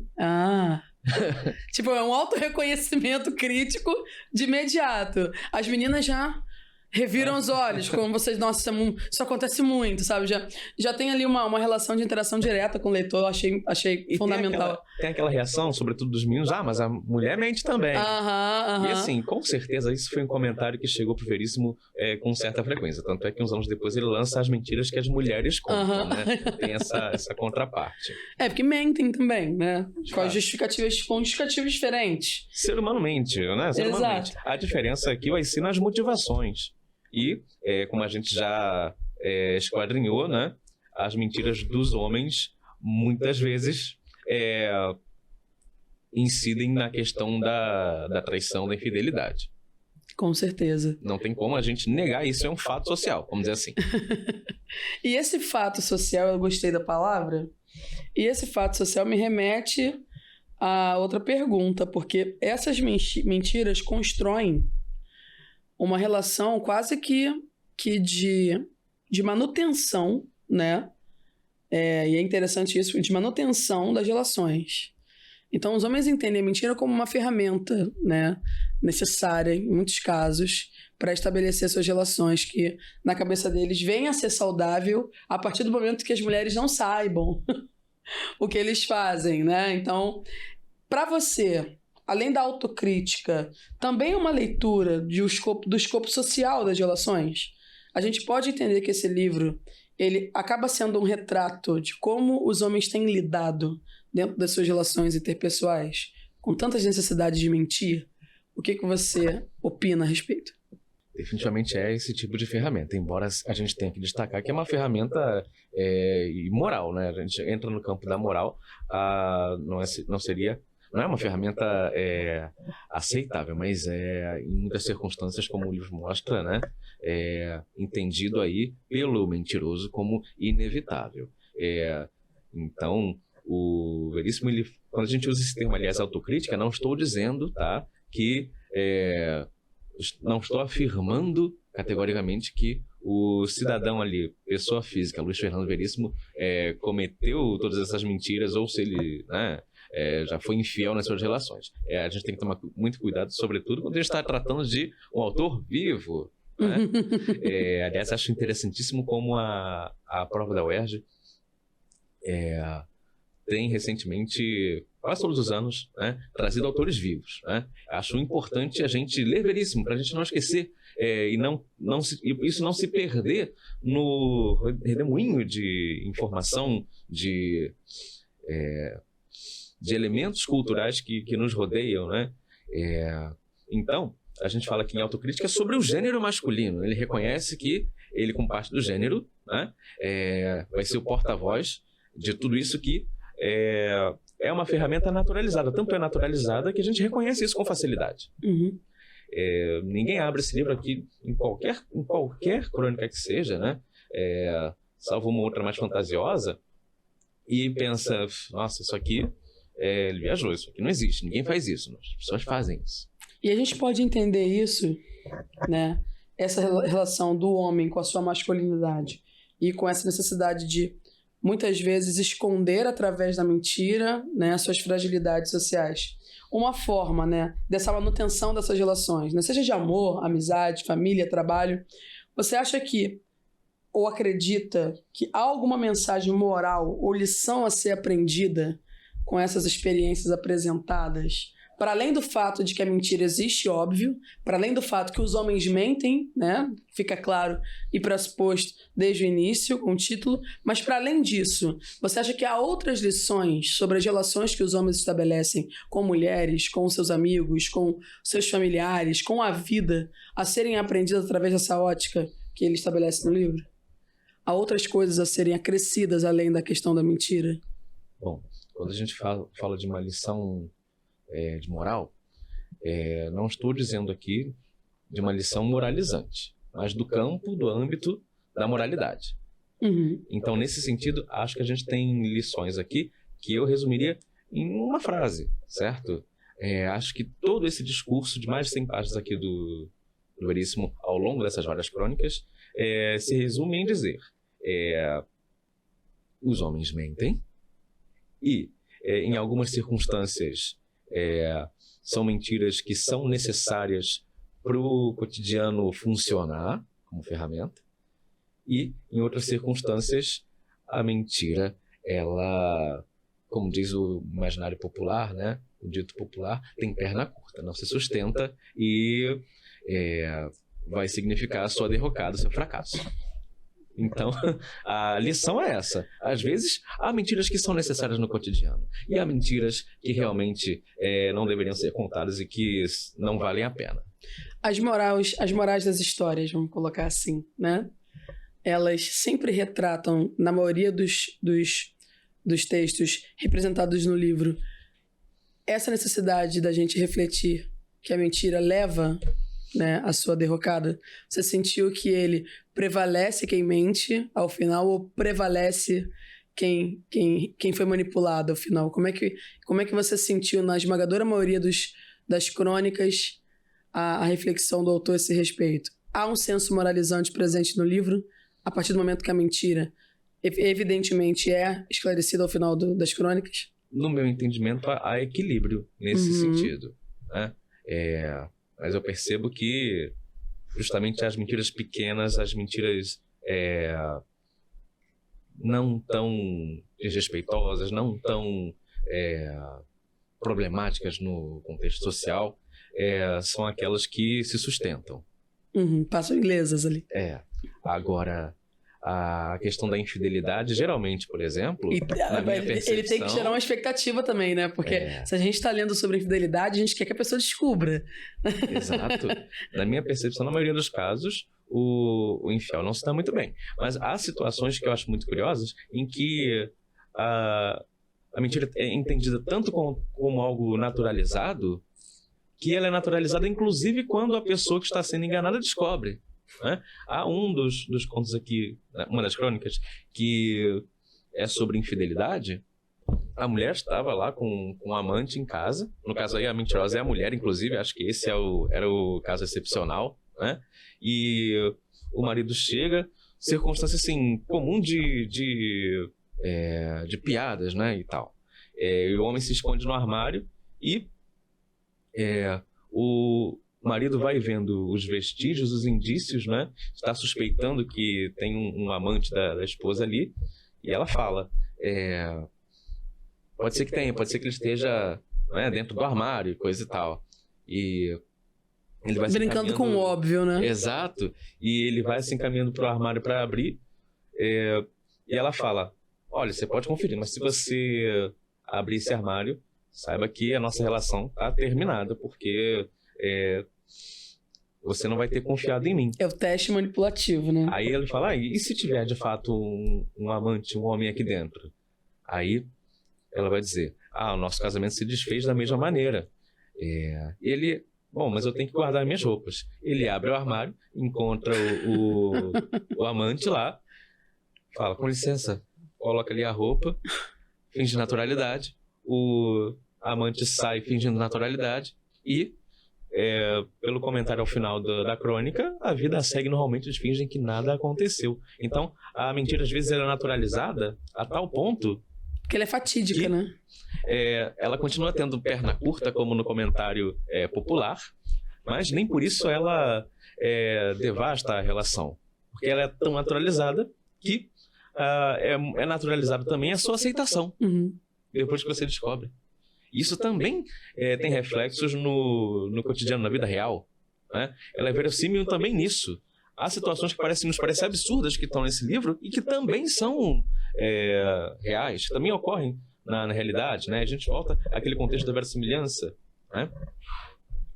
Tipo, é um auto-reconhecimento crítico de imediato. As meninas já reviram os olhos, como vocês... Nossa, isso acontece muito, sabe? Já tem ali uma relação de interação direta com o leitor, eu achei fundamental. Tem aquela reação, sobretudo dos meninos, mas a mulher mente também. E assim, com certeza, isso foi um comentário que chegou pro Veríssimo com certa frequência. Tanto é que uns anos depois ele lança As Mentiras que as Mulheres Contam, né? Tem essa contraparte. Porque mentem também, né? Com justificativas diferentes. Ser humano mente, né? Ser humano mente. A diferença aqui vai ser nas motivações. E, como a gente já esquadrinhou, né? As mentiras dos homens, muitas vezes, incidem na questão da traição, da infidelidade. Com certeza. Não tem como a gente negar, isso é um fato social, vamos dizer assim. E esse fato social, eu gostei da palavra, e esse fato social me remete a outra pergunta, porque essas mentiras constroem uma relação quase que de manutenção, né? E é interessante isso, de manutenção das relações. Então, os homens entendem a mentira como uma ferramenta, né, necessária, em muitos casos, para estabelecer suas relações, que na cabeça deles venha a ser saudável a partir do momento que as mulheres não saibam o que eles fazem, né? Então, para você, além da autocrítica, também uma leitura do escopo social das relações. A gente pode entender que esse livro ele acaba sendo um retrato de como os homens têm lidado dentro das suas relações interpessoais, com tantas necessidades de mentir. O que você opina a respeito? Definitivamente é esse tipo de ferramenta, embora a gente tenha que destacar que é uma ferramenta moral, né? A gente entra no campo da moral, não é uma ferramenta aceitável, mas em muitas circunstâncias, como o livro mostra, né, entendido aí pelo mentiroso como inevitável. Então, o Veríssimo, quando a gente usa esse termo, aliás, autocrítica, não estou dizendo, tá, que não estou afirmando categoricamente que o cidadão ali, pessoa física, Luiz Fernando Veríssimo, cometeu todas essas mentiras ou se ele, né, já foi infiel nas suas relações. A gente tem que tomar muito cuidado, sobretudo quando a gente está tratando de um autor vivo, né? Aliás, acho interessantíssimo como a prova da UERJ tem recentemente, quase todos os anos, né, trazido autores vivos, né? Acho importante a gente ler Veríssimo, para a gente não esquecer e isso não se perder no redemoinho de informação, de elementos culturais que nos rodeiam, né? Então, a gente fala aqui em autocrítica sobre o gênero masculino. Ele reconhece que ele, como parte do gênero, né, vai ser o porta-voz de tudo isso que é uma ferramenta naturalizada. Tanto é naturalizada que a gente reconhece isso com facilidade. Uhum. Ninguém abre esse livro aqui em qualquer crônica que seja, né? Salvo uma outra mais fantasiosa, e pensa, nossa, isso aqui ele viajou, isso aqui não existe, ninguém faz isso, as pessoas fazem isso. E a gente pode entender isso, né? Essa relação do homem com a sua masculinidade e com essa necessidade de, muitas vezes, esconder através da mentira, né, as suas fragilidades sociais. Uma forma, né, dessa manutenção dessas relações, né, seja de amor, amizade, família, trabalho. Você acha que, ou acredita que há alguma mensagem moral ou lição a ser aprendida com essas experiências apresentadas para além do fato de que a mentira existe, óbvio, para além do fato que os homens mentem, né? Fica claro e pressuposto desde o início, com o título, mas para além disso, você acha que há outras lições sobre as relações que os homens estabelecem com mulheres, com seus amigos, com seus familiares, com a vida, a serem aprendidas através dessa ótica que ele estabelece no livro? Há outras coisas a serem acrescidas além da questão da mentira? Bom, quando a gente fala de uma lição de moral, não estou dizendo aqui de uma lição moralizante, mas do campo, do âmbito da moralidade. Uhum. Então, nesse sentido, acho que a gente tem lições aqui que eu resumiria em uma frase, certo? Acho que todo esse discurso de mais de 100 páginas aqui do Veríssimo, ao longo dessas várias crônicas, se resume em dizer: os homens mentem e, em algumas circunstâncias, são mentiras que são necessárias para o cotidiano funcionar como ferramenta, e, em outras circunstâncias, a mentira, ela, como diz o imaginário popular, né, o dito popular, tem perna curta, não se sustenta e vai significar a sua derrocada, seu fracasso. Então, a lição é essa. Às vezes, há mentiras que são necessárias no cotidiano. E há mentiras que realmente não deveriam ser contadas e que não valem a pena. As morais das histórias, vamos colocar assim, né? Elas sempre retratam, na maioria dos textos representados no livro, essa necessidade da gente refletir que a mentira leva, né, a sua derrocada. Você sentiu que ele prevalece quem mente ao final ou prevalece quem foi manipulado ao final? Como é que você sentiu na esmagadora maioria das crônicas a reflexão do autor a esse respeito? Há um senso moralizante presente no livro a partir do momento que a mentira evidentemente é esclarecida ao final das crônicas? No meu entendimento, há equilíbrio nesse sentido, né? Mas eu percebo que justamente as mentiras pequenas, as mentiras não tão desrespeitosas, não tão problemáticas no contexto social, são aquelas que se sustentam. Passam ilesas ali. Agora, a questão da infidelidade, geralmente, por exemplo, na minha percepção... Ele tem que gerar uma expectativa também, né? Porque se a gente está lendo sobre infidelidade, a gente quer que a pessoa descubra. Exato. Na minha percepção, na maioria dos casos, o infiel não se dá muito bem. Mas há situações que eu acho muito curiosas em que a mentira é entendida tanto como algo naturalizado, que ela é naturalizada inclusive quando a pessoa que está sendo enganada descobre. Né? Há um dos contos aqui, uma das crônicas, que é sobre infidelidade. A mulher estava lá com um amante em casa. No caso aí, a mentirosa é a mulher, inclusive. Acho que esse era o caso excepcional, né? E o marido chega, circunstância assim, comum de piadas, né? E tal. E o homem se esconde no armário e o marido vai vendo os vestígios, os indícios, né? Está suspeitando que tem um amante da esposa ali. E ela fala: pode ser que tenha, pode ser que ele esteja, né, dentro do armário, coisa e tal. E ele vai brincando com o óbvio, né? Exato. E ele vai se encaminhando para o armário para abrir. E ela fala: olha, você pode conferir, mas se você abrir esse armário, saiba que a nossa relação está terminada, porque você não vai ter confiado em mim. É o teste manipulativo, né? Aí ele fala: e se tiver de fato um amante, um homem aqui dentro? Aí ela vai dizer: o nosso casamento se desfez da mesma maneira. Ele: bom, mas eu tenho que guardar minhas roupas. Ele abre o armário, encontra o amante lá, fala: com licença, coloca ali a roupa, finge naturalidade. O amante sai fingindo naturalidade e, pelo comentário ao final da crônica, a vida segue normalmente, eles fingem que nada aconteceu. Então, a mentira às vezes é naturalizada a tal ponto que ela é fatídica, né? Ela continua tendo perna curta, como no comentário popular, mas nem por isso ela devasta a relação. Porque ela é tão naturalizada que é naturalizada também a sua aceitação, depois que você descobre. Isso também tem reflexos no cotidiano, na vida real. Né? Ela é verossímil também nisso. Há situações que nos parecem absurdas que estão nesse livro e que também são reais, também ocorrem na realidade. Né? A gente volta àquele contexto da verossimilhança. Né?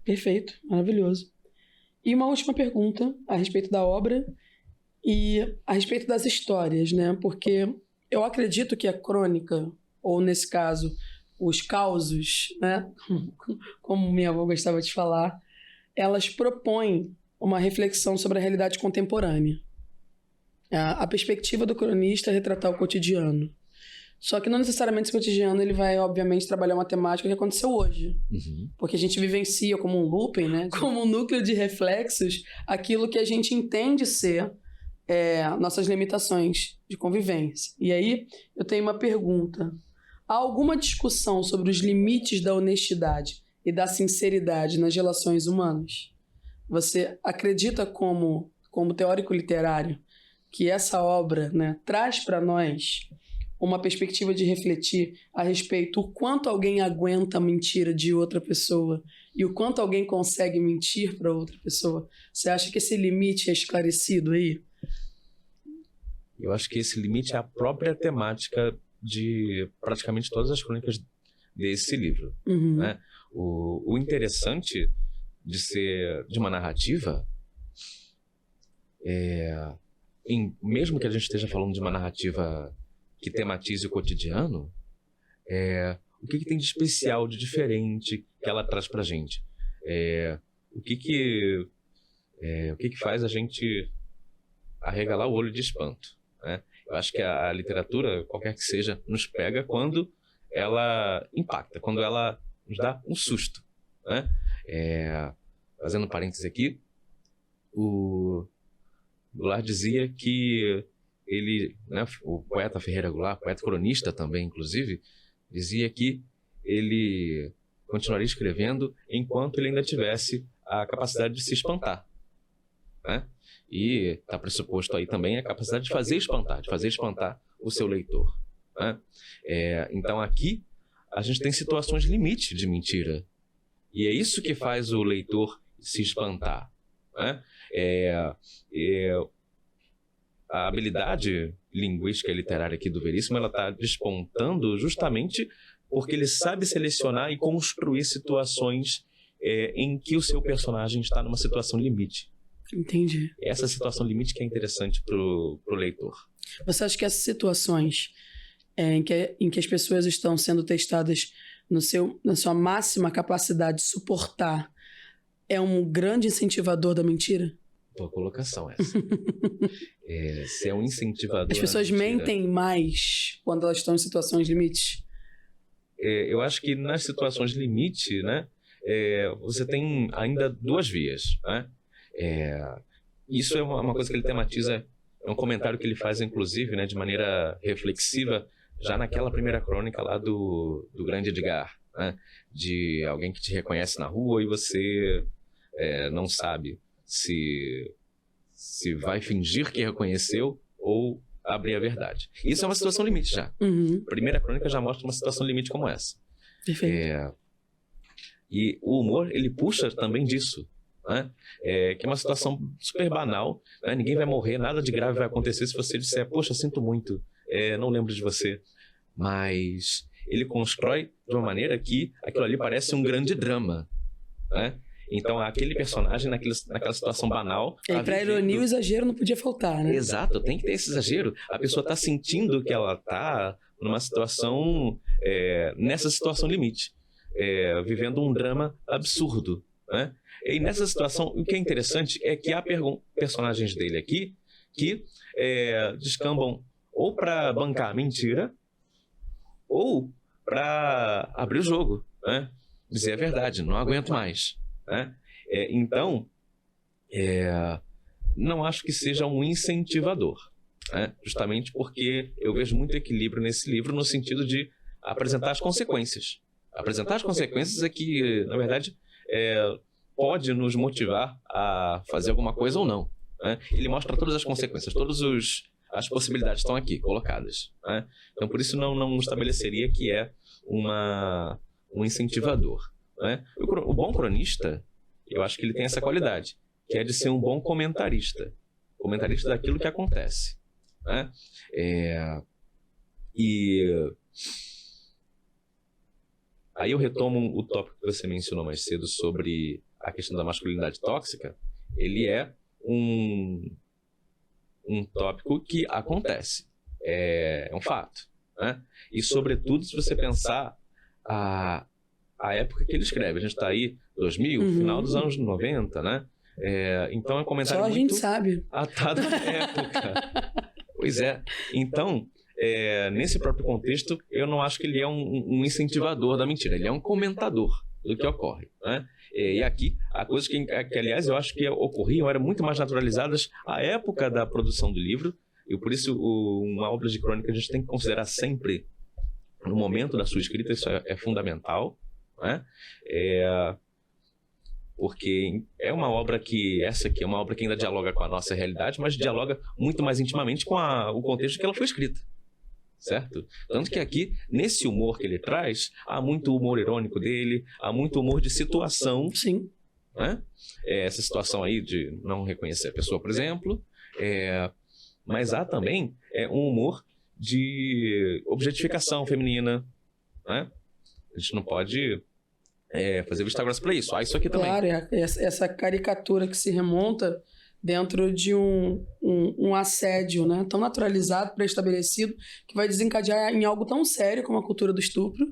Perfeito, maravilhoso. E uma última pergunta a respeito da obra e a respeito das histórias, né? Porque eu acredito que a crônica, ou nesse caso, os causos, né? Como minha avó gostava de falar, elas propõem uma reflexão sobre a realidade contemporânea. A perspectiva do cronista é retratar o cotidiano. Só que não necessariamente esse cotidiano ele vai, obviamente, trabalhar uma temática que aconteceu hoje. Uhum. Porque a gente vivencia como um looping, né? Como um núcleo de reflexos, aquilo que a gente entende ser nossas limitações de convivência. E aí, eu tenho uma pergunta. Há alguma discussão sobre os limites da honestidade e da sinceridade nas relações humanas? Você acredita como teórico literário que essa obra, né, traz para nós uma perspectiva de refletir a respeito do quanto alguém aguenta a mentira de outra pessoa e o quanto alguém consegue mentir para outra pessoa? Você acha que esse limite é esclarecido aí? Eu acho que esse limite é a própria temática de praticamente todas as crônicas desse livro. Uhum. Né? O interessante de ser de uma narrativa mesmo que a gente esteja falando de uma narrativa que tematize o cotidiano, o que tem de especial, de diferente que ela traz pra gente? O que faz a gente arregalar o olho de espanto? Né? Eu acho que a literatura, qualquer que seja, nos pega quando ela impacta, quando ela nos dá um susto. Né? Fazendo parênteses aqui, o Goulart dizia que ele, né, o poeta Ferreira Goulart, poeta cronista também, inclusive, dizia que ele continuaria escrevendo enquanto ele ainda tivesse a capacidade de se espantar. Né? E está pressuposto aí também a capacidade de fazer espantar o seu leitor. Né? Então aqui a gente tem situações limite de mentira. E é isso que faz o leitor se espantar. Né? A habilidade linguística e literária aqui do Veríssimo, ela está despontando justamente porque ele sabe selecionar e construir situações em que o seu personagem está numa situação limite. Entendi. Essa situação limite que é interessante pro leitor. Você acha que essas situações em que as pessoas estão sendo testadas na sua máxima capacidade de suportar é um grande incentivador da mentira? Boa colocação essa. Se é um incentivador. As pessoas mentem mais quando elas estão em situações limites? Eu acho que nas situações limite, né, você tem ainda duas vias. Né? Isso é uma coisa que ele tematiza, é um comentário que ele faz, inclusive, né, de maneira reflexiva, já naquela primeira crônica lá do grande Edgar, né, de alguém que te reconhece na rua e você não sabe se vai fingir que reconheceu ou abrir a verdade. Isso é uma situação limite já. Uhum. A primeira crônica já mostra uma situação limite como essa. Perfeito. E o humor, ele puxa também disso. Né? Que é uma situação super banal. Né? Ninguém vai morrer, nada de grave vai acontecer se você disser, poxa, sinto muito, não lembro de você. Mas ele constrói de uma maneira que aquilo ali parece um grande drama. Né? Então, aquele personagem naquela situação banal... E para ironia, o exagero não podia faltar, né? Exato, tem que ter esse exagero. A pessoa está sentindo que ela está numa situação... nessa situação limite. Vivendo um drama absurdo. Né? E nessa situação, o que é interessante é que há personagens dele aqui que descambam ou para bancar a mentira ou para abrir o jogo. Né? Dizer a verdade, não aguento mais. Né? Então, não acho que seja um incentivador, né? Justamente porque eu vejo muito equilíbrio nesse livro no sentido de apresentar as consequências. Apresentar as consequências é que, na verdade, pode nos motivar a fazer alguma coisa ou não. Né? Ele mostra todas as consequências, todas as possibilidades estão aqui colocadas. Né? Então, por isso não estabeleceria que é uma um incentivador, né? O bom cronista, eu acho que ele tem essa qualidade, que é de ser um bom comentarista daquilo que acontece, né? E aí eu retomo o tópico que você mencionou mais cedo sobre a questão da masculinidade tóxica. Ele é um tópico que acontece, é um fato, né? E sobretudo se você pensar a época que ele escreve, a gente está aí 2000, final dos anos 90, né? Então é um comentário só a muito gente sabe. atado à época. Pois é. Então, nesse próprio contexto, eu não acho que ele é um incentivador da mentira. Ele é um comentador do que ocorre, né? E aqui, há coisas que, aliás, eu acho que ocorriam, eram muito mais naturalizadas à época da produção do livro. E por isso, uma obra de crônica a gente tem que considerar sempre no momento da sua escrita. Isso é fundamental, né? Porque é uma obra que, essa aqui é uma obra que ainda dialoga com a nossa realidade, mas dialoga muito mais intimamente com o contexto que ela foi escrita, certo? Tanto que aqui, nesse humor que ele traz, há muito humor irônico dele, há muito humor de situação. Sim. Né? Essa situação aí de não reconhecer a pessoa, por exemplo, mas há também um humor de objetificação feminina, né? A gente não pode fazer vista grossa para isso. Isso aqui também. Claro, essa caricatura que se remonta dentro de um assédio, né, tão naturalizado, pré-estabelecido, que vai desencadear em algo tão sério como a cultura do estupro,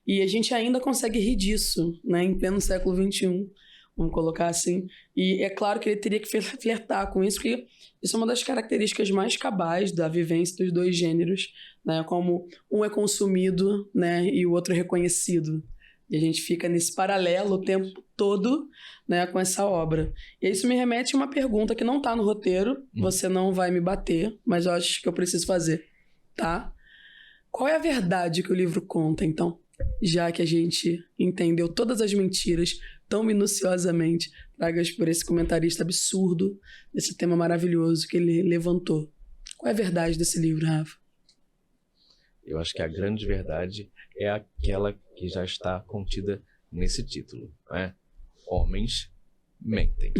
e a gente ainda consegue rir disso, né, em pleno século XXI, vamos colocar assim. E é claro que ele teria que flertar com isso, porque isso é uma das características mais cabais da vivência dos dois gêneros, né, como um é consumido, né, e o outro é reconhecido. E a gente fica nesse paralelo o tempo todo, né, com essa obra. E isso me remete a uma pergunta que não está no roteiro, você não vai me bater, mas eu acho que eu preciso fazer, tá? Qual é a verdade que o livro conta, então? Já que a gente entendeu todas as mentiras tão minuciosamente tragas por esse comentarista absurdo, desse tema maravilhoso que ele levantou. Qual é a verdade desse livro, Rafa? Eu acho que a grande verdade é aquela que já está contida nesse título, né? Homens mentem.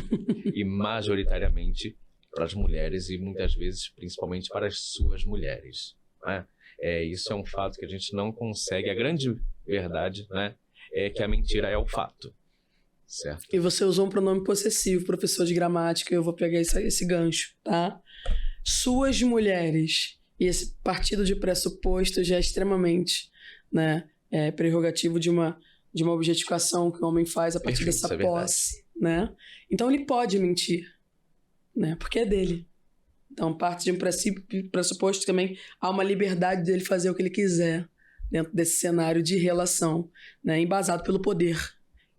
E majoritariamente para as mulheres e muitas vezes principalmente para as suas mulheres, né? Isso é um fato que a gente não consegue. A grande verdade, né, é que a mentira é o fato, certo? E você usou um pronome possessivo, professor de gramática, eu vou pegar esse gancho, tá? Suas mulheres. E esse partido de pressuposto já é extremamente, né, prerrogativo de uma objetificação que o homem faz a partir dessa posse, né? Então ele pode mentir, né? Porque é dele. Então parte de um pressuposto que também há uma liberdade dele fazer o que ele quiser dentro desse cenário de relação, né? Embasado pelo poder.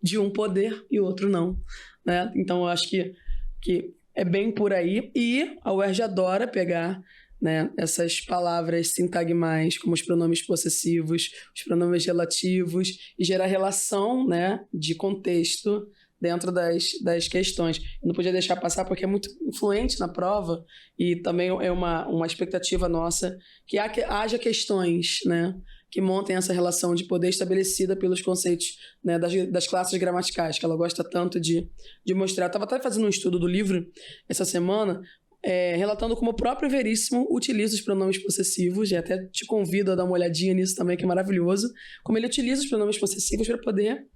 De um poder e outro não, né? Então eu acho que é bem por aí. E a UERJ adora pegar, né, essas palavras sintagmais, como os pronomes possessivos, os pronomes relativos, e gerar relação, né, de contexto dentro das questões. Eu não podia deixar passar porque é muito influente na prova e também é uma expectativa nossa que haja questões, né, que montem essa relação de poder estabelecida pelos conceitos, né, das classes gramaticais, que ela gosta tanto de mostrar. Eu estava até fazendo um estudo do livro essa semana, relatando como o próprio Veríssimo utiliza os pronomes possessivos, e até te convido a dar uma olhadinha nisso também, que é maravilhoso, como ele utiliza os pronomes possessivos para poder,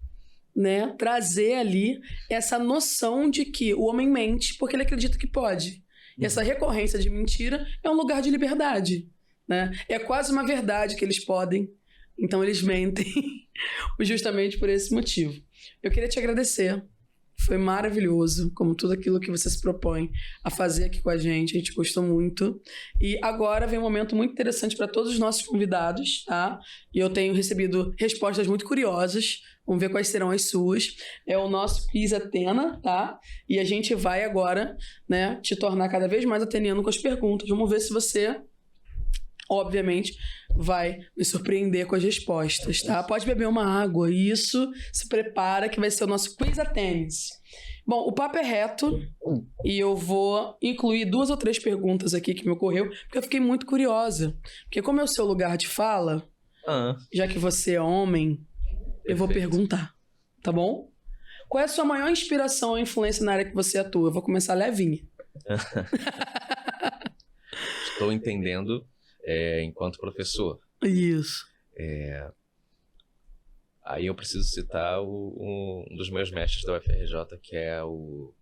né, trazer ali essa noção de que o homem mente porque ele acredita que pode. E essa recorrência de mentira é um lugar de liberdade, né? É quase uma verdade que eles podem, então eles mentem justamente por esse motivo. Eu queria te agradecer. Foi maravilhoso, como tudo aquilo que você se propõe a fazer aqui com a gente gostou muito. E agora vem um momento muito interessante para todos os nossos convidados, tá? E eu tenho recebido respostas muito curiosas, vamos ver quais serão as suas. É o nosso Quiz Atena, tá? E a gente vai agora, né, te tornar cada vez mais ateniano com as perguntas. Vamos ver se você, obviamente, vai me surpreender com as respostas, tá? Pode beber uma água, isso, se prepara que vai ser o nosso Quiz Atenas. Bom, o papo é reto e eu vou incluir 2 ou 3 perguntas aqui que me ocorreu, porque eu fiquei muito curiosa. Porque como é o seu lugar de fala, já que você é homem, eu vou perguntar, tá bom? Qual é a sua maior inspiração ou influência na área que você atua? Eu vou começar levinha. Estou entendendo enquanto professor. Isso. Aí eu preciso citar um dos meus mestres da UFRJ, que é o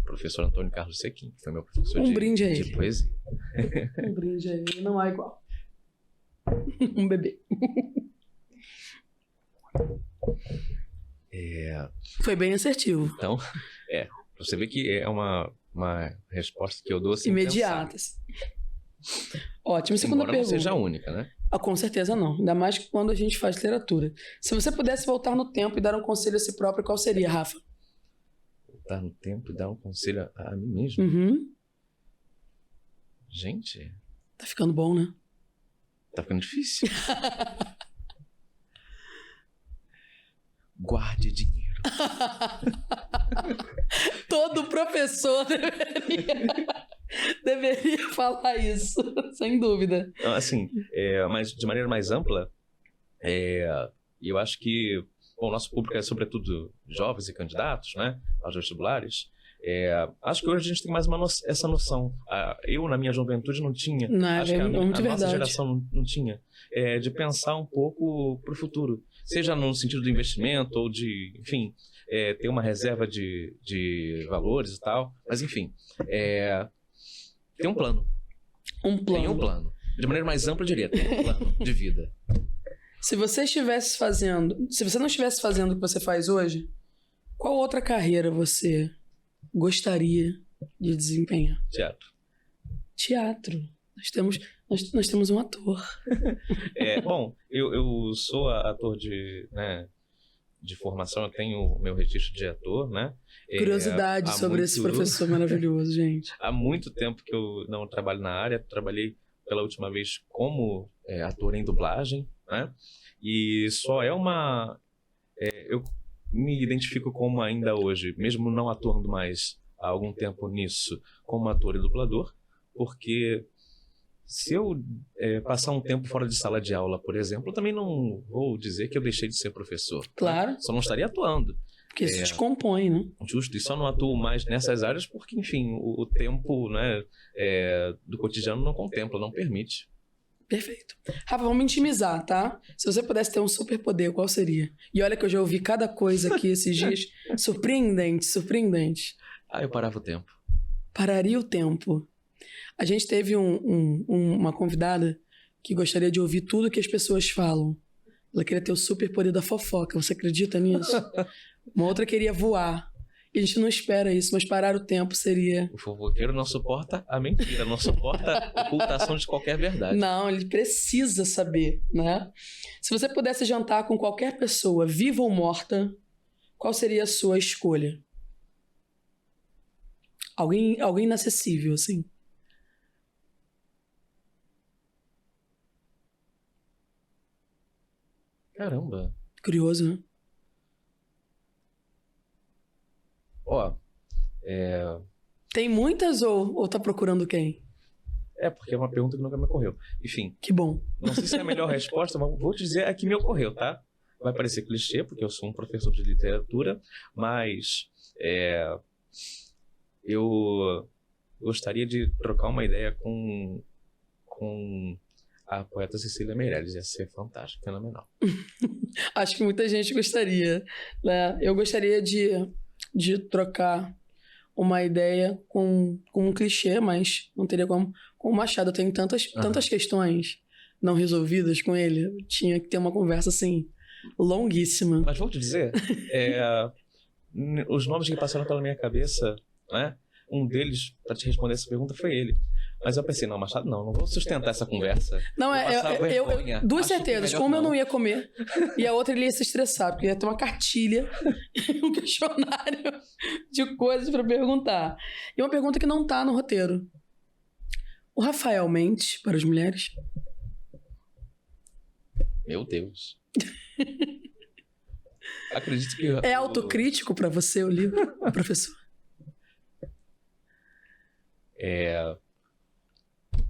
professor Antônio Carlos Sequim, que foi meu professor brinde a ele. de poesia. Um brinde a ele, não há igual. Um bebê. Foi bem assertivo. Então, você vê que é uma resposta que eu dou assim, imediata. Ótimo. Segunda embora pergunta. não seja a única, né? Com certeza não. Ainda mais quando a gente faz literatura. Se você pudesse voltar no tempo e dar um conselho a si próprio, qual seria, Rafa? Voltar no tempo e dar um conselho a mim mesmo? Uhum. Gente... Tá ficando bom, né? Tá ficando difícil. Guarde dinheiro. Todo professor deveria falar isso, sem dúvida. Assim, mas de maneira mais ampla, eu acho que o nosso público é sobretudo jovens e candidatos, né, aos vestibulares. Acho que hoje a gente tem mais essa noção. Eu, na minha juventude, não tinha. Acho que a nossa geração não tinha. De pensar um pouco para o futuro. Seja no sentido do investimento ou de, enfim, ter uma reserva de valores e tal. Mas, enfim, tem um plano. Um plano. Tem um plano. De maneira mais ampla, eu diria, tem um plano de vida. Se você não estivesse fazendo o que você faz hoje, qual outra carreira você gostaria de desempenhar? Teatro. Nós temos um ator. Bom, eu sou ator de formação, eu tenho o meu registro de ator, né? Curiosidade sobre esse professor maravilhoso, gente. Há muito tempo que eu não trabalho na área, trabalhei pela última vez como ator em dublagem, né? E só eu me identifico como ainda hoje, mesmo não atuando mais há algum tempo nisso, como ator e dublador, porque se eu passar um tempo fora de sala de aula, por exemplo, eu também não vou dizer que eu deixei de ser professor. Claro. Né? Só não estaria atuando. Porque isso te compõe, né? Justo, e só não atuo mais nessas áreas porque, enfim, o tempo, né, do cotidiano não contempla, não permite. Perfeito. Rafa, vamos intimizar, tá? Se você pudesse ter um superpoder, qual seria? E olha que eu já ouvi cada coisa aqui esses dias. Surpreendente. Eu parava o tempo. Pararia o tempo. A gente teve uma convidada que gostaria de ouvir tudo que as pessoas falam. Ela queria ter o superpoder da fofoca. Você acredita nisso? Uma outra queria voar. E a gente não espera isso, mas parar o tempo seria... O fofoqueiro não suporta a mentira, não suporta a ocultação de qualquer verdade. Não, ele precisa saber, né? Se você pudesse jantar com qualquer pessoa, viva ou morta, qual seria a sua escolha? Alguém inacessível, assim. Caramba. Curioso, né? Tem muitas ou tá procurando quem? Porque é uma pergunta que nunca me ocorreu. Enfim. Que bom. Não sei se é a melhor resposta, mas vou te dizer a que me ocorreu, tá? Vai parecer clichê, porque eu sou um professor de literatura, mas eu gostaria de trocar uma ideia com a poeta Cecília Meirelles. Ia ser fantástico, fenomenal. Acho que muita gente gostaria, né? Eu gostaria de trocar uma ideia com um clichê, mas não teria como. Com o Machado, eu tenho tantas questões não resolvidas com ele. Eu tinha que ter uma conversa, assim, longuíssima. Mas vou te dizer, os nomes que passaram pela minha cabeça, né? Um deles, para te responder essa pergunta, foi ele. Mas eu pensei, não, Machado, não vou sustentar essa conversa. Não, eu duas certezas. Uma eu não ia comer, e a outra ele ia se estressar, porque ia ter uma cartilha, um questionário de coisas para perguntar. E uma pergunta que não tá no roteiro. O Rafael mente para as mulheres? Meu Deus. Acredito que... É autocrítico para você o livro, professor?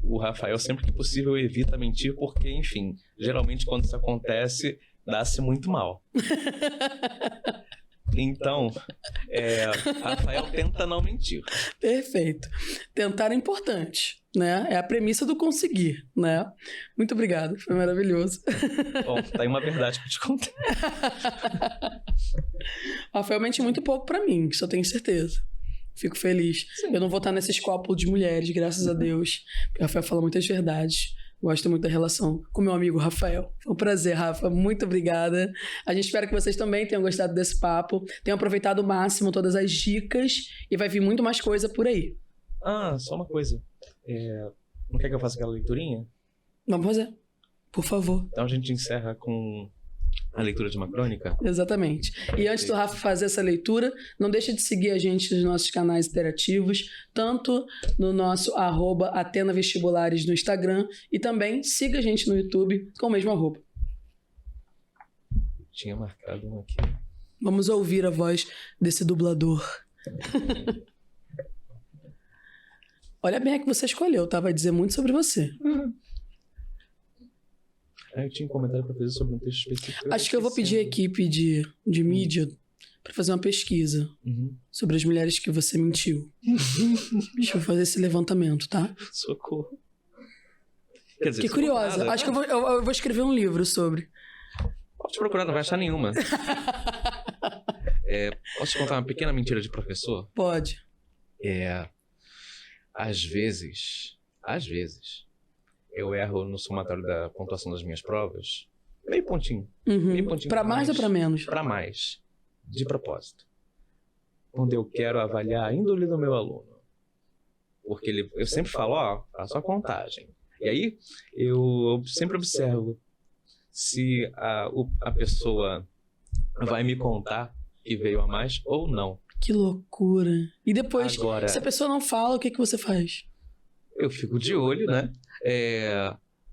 O Rafael, sempre que possível, evita mentir, porque, enfim, geralmente quando isso acontece, dá-se muito mal. Então, Rafael tenta não mentir. Perfeito. Tentar é importante, né? É a premissa do conseguir, né? Muito obrigado, foi maravilhoso. Bom, tá aí uma verdade que eu te contei. Rafael mente muito pouco pra mim, isso eu tenho certeza. Fico feliz. Sim. Eu não vou estar nesses copos de mulheres, graças a Deus. Porque o Rafael fala muitas verdades. Gosto muito da relação com meu amigo Rafael. Foi um prazer, Rafa. Muito obrigada. A gente espera que vocês também tenham gostado desse papo. Tenham aproveitado ao máximo todas as dicas. E vai vir muito mais coisa por aí. Só uma coisa. Não quer que eu faça aquela leiturinha? Vamos fazer. Por favor. Então a gente encerra com a leitura de uma crônica? Exatamente. E antes do Rafa fazer essa leitura, não deixe de seguir a gente nos nossos canais interativos, tanto no nosso @AtenaVestibulares no Instagram, e também siga a gente no YouTube com o mesmo @. Tinha marcado um aqui. Vamos ouvir a voz desse dublador. Olha bem a que você escolheu, tá? Vai dizer muito sobre você. Eu tinha um comentário para fazer sobre um texto específico. Acho que eu vou pedir a equipe de mídia para fazer uma pesquisa sobre as mulheres que você mentiu. Deixa eu fazer esse levantamento, tá? Socorro. Quer dizer, que curiosa. Nada, acho que eu vou escrever um livro sobre. Pode procurar, não vai achar nenhuma. Posso te contar uma pequena mentira de professor? Pode. Às vezes, eu erro no somatório da pontuação das minhas provas. Meio pontinho. Meio pontinho pra mais ou pra menos? Pra mais. De propósito. Quando eu quero avaliar a índole do meu aluno. Porque eu sempre falo, faço a contagem. E aí, eu sempre observo se a pessoa vai me contar que veio a mais ou não. Que loucura. E depois, agora, se a pessoa não fala, o que você faz? Eu fico de olho, né?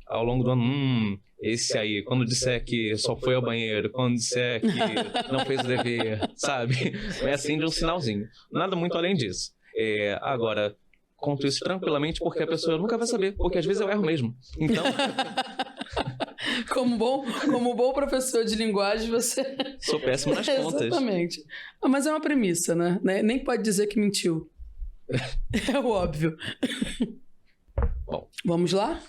Ao longo do ano, esse aí, quando disser que só foi ao banheiro, quando disser que não fez o dever, sabe? É assim de um sinalzinho. Nada muito além disso. Agora, conto isso tranquilamente porque a pessoa nunca vai saber, porque às vezes eu erro mesmo. Então... Como bom professor de linguagem, você... Sou péssimo nas contas. Exatamente. Mas é uma premissa, né? Nem pode dizer que mentiu. É o óbvio. Bom, vamos lá?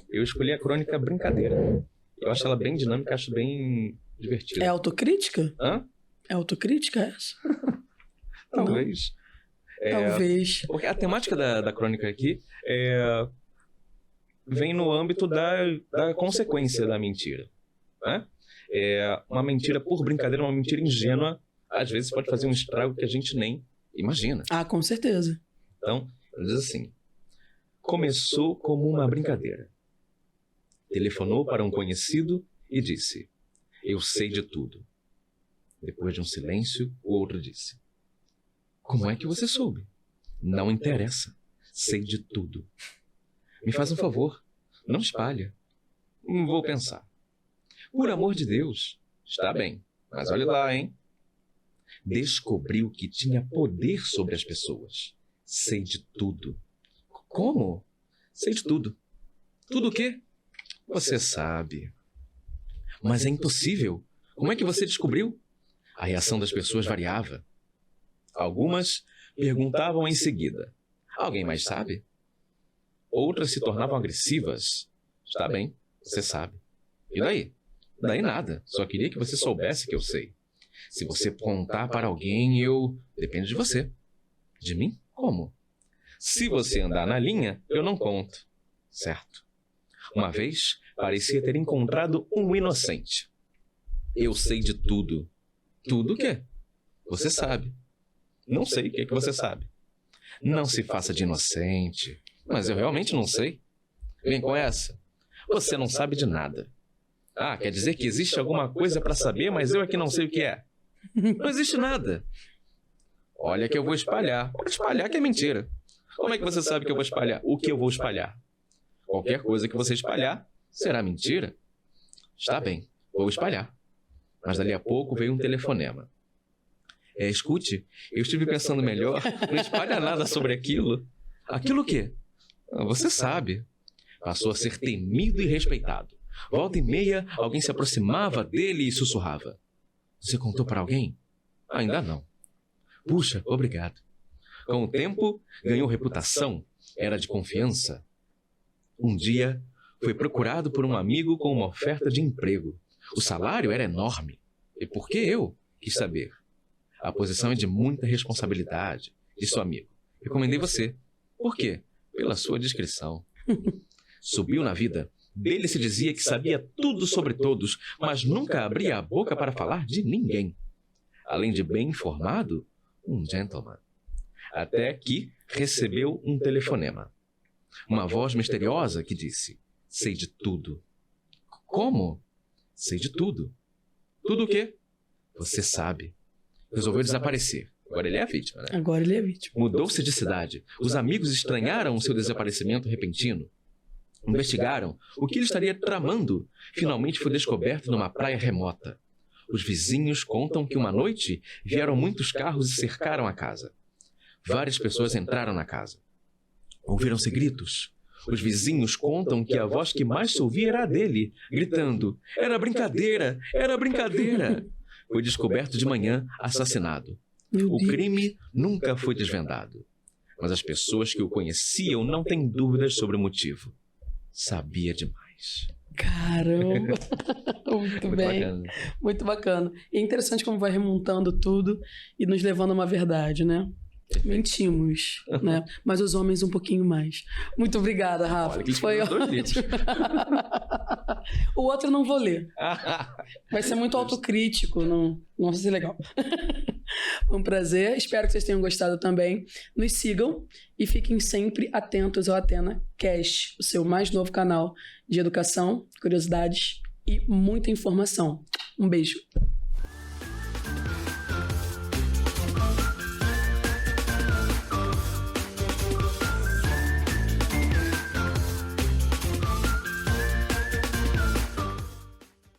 Eu escolhi a crônica Brincadeira. Eu acho ela bem dinâmica, acho bem divertida. É autocrítica? Hã? É autocrítica essa? Talvez. Talvez. Porque a temática da crônica aqui vem no âmbito da consequência da mentira. Né? Uma mentira por brincadeira, uma mentira ingênua, às vezes pode fazer um estrago que a gente nem imagina. Com certeza. Então, ela diz assim: começou como uma brincadeira. Telefonou para um conhecido e disse: eu sei de tudo. Depois de um silêncio, o outro disse: como é que você soube? Não interessa. Sei de tudo. Me faz um favor. Não espalha. Vou pensar. Por amor de Deus. Está bem. Mas olha lá, hein? Descobriu que tinha poder sobre as pessoas. Sei de tudo. Como? Sei de tudo. Tudo o quê? Você sabe. Mas é impossível. Como é que você descobriu? A reação das pessoas variava. Algumas perguntavam em seguida: alguém mais sabe? Outras se tornavam agressivas. Está bem, você sabe. E daí? Daí nada. Só queria que você soubesse que eu sei. Se você contar para alguém, depende de você. De mim? Como? Se você andar na linha, eu não conto. Certo. Uma vez, parecia ter encontrado um inocente. Eu sei de tudo. Tudo o quê? Você sabe. Não sei o que você sabe. Não se faça de inocente. Mas eu realmente não sei. Vem com essa. Você não sabe de nada. Quer dizer que existe alguma coisa para saber, mas eu é que não sei o que é. Não existe nada. Olha que eu vou espalhar. Pode espalhar que é mentira. Como é que você sabe que eu vou espalhar? O que eu vou espalhar? Qualquer coisa que você espalhar será mentira. Está bem, vou espalhar. Mas dali a pouco veio um telefonema. Escute, eu estive pensando melhor. Não espalha nada sobre aquilo. Aquilo o quê? Você sabe. Passou a ser temido e respeitado. Volta e meia, alguém se aproximava dele e sussurrava. Você contou para alguém? Ainda não. Puxa, obrigado. Com o tempo, ganhou reputação, era de confiança. Um dia, foi procurado por um amigo com uma oferta de emprego. O salário era enorme. E por que eu? Quis saber. A posição é de muita responsabilidade, disse o amigo. Recomendei você. Por quê? Pela sua discrição. Subiu na vida. Dele se dizia que sabia tudo sobre todos, mas nunca abria a boca para falar de ninguém. Além de bem informado, um gentleman. Até que recebeu um telefonema. Uma voz misteriosa que disse, sei de tudo. Como? Sei de tudo. Tudo o quê? Você sabe. Resolveu desaparecer. Agora ele é a vítima, né? Agora ele é vítima. Mudou-se de cidade. Os amigos estranharam o seu desaparecimento repentino. Investigaram o que ele estaria tramando. Finalmente foi descoberto numa praia remota. Os vizinhos contam que uma noite vieram muitos carros e cercaram a casa. Várias pessoas entraram na casa. Ouviram-se gritos. Os vizinhos contam que a voz que mais se ouvia era a dele, gritando, era brincadeira, era brincadeira. Foi descoberto de manhã, assassinado. O crime nunca foi desvendado. Mas as pessoas que o conheciam não têm dúvidas sobre o motivo. Sabia demais. Caramba! Muito bem. Bacana. Muito bacana. E é interessante como vai remontando tudo e nos levando a uma verdade, né? Mentimos, né? Mas os homens um pouquinho mais. Muito obrigada, Rafa. Olha, que foi ótimo. O outro eu não vou ler. Vai ser muito autocrítico, não vai ser legal. Foi um prazer. Espero que vocês tenham gostado também. Nos sigam e fiquem sempre atentos ao Athena Cast, o seu mais novo canal de educação, curiosidades e muita informação. Um beijo.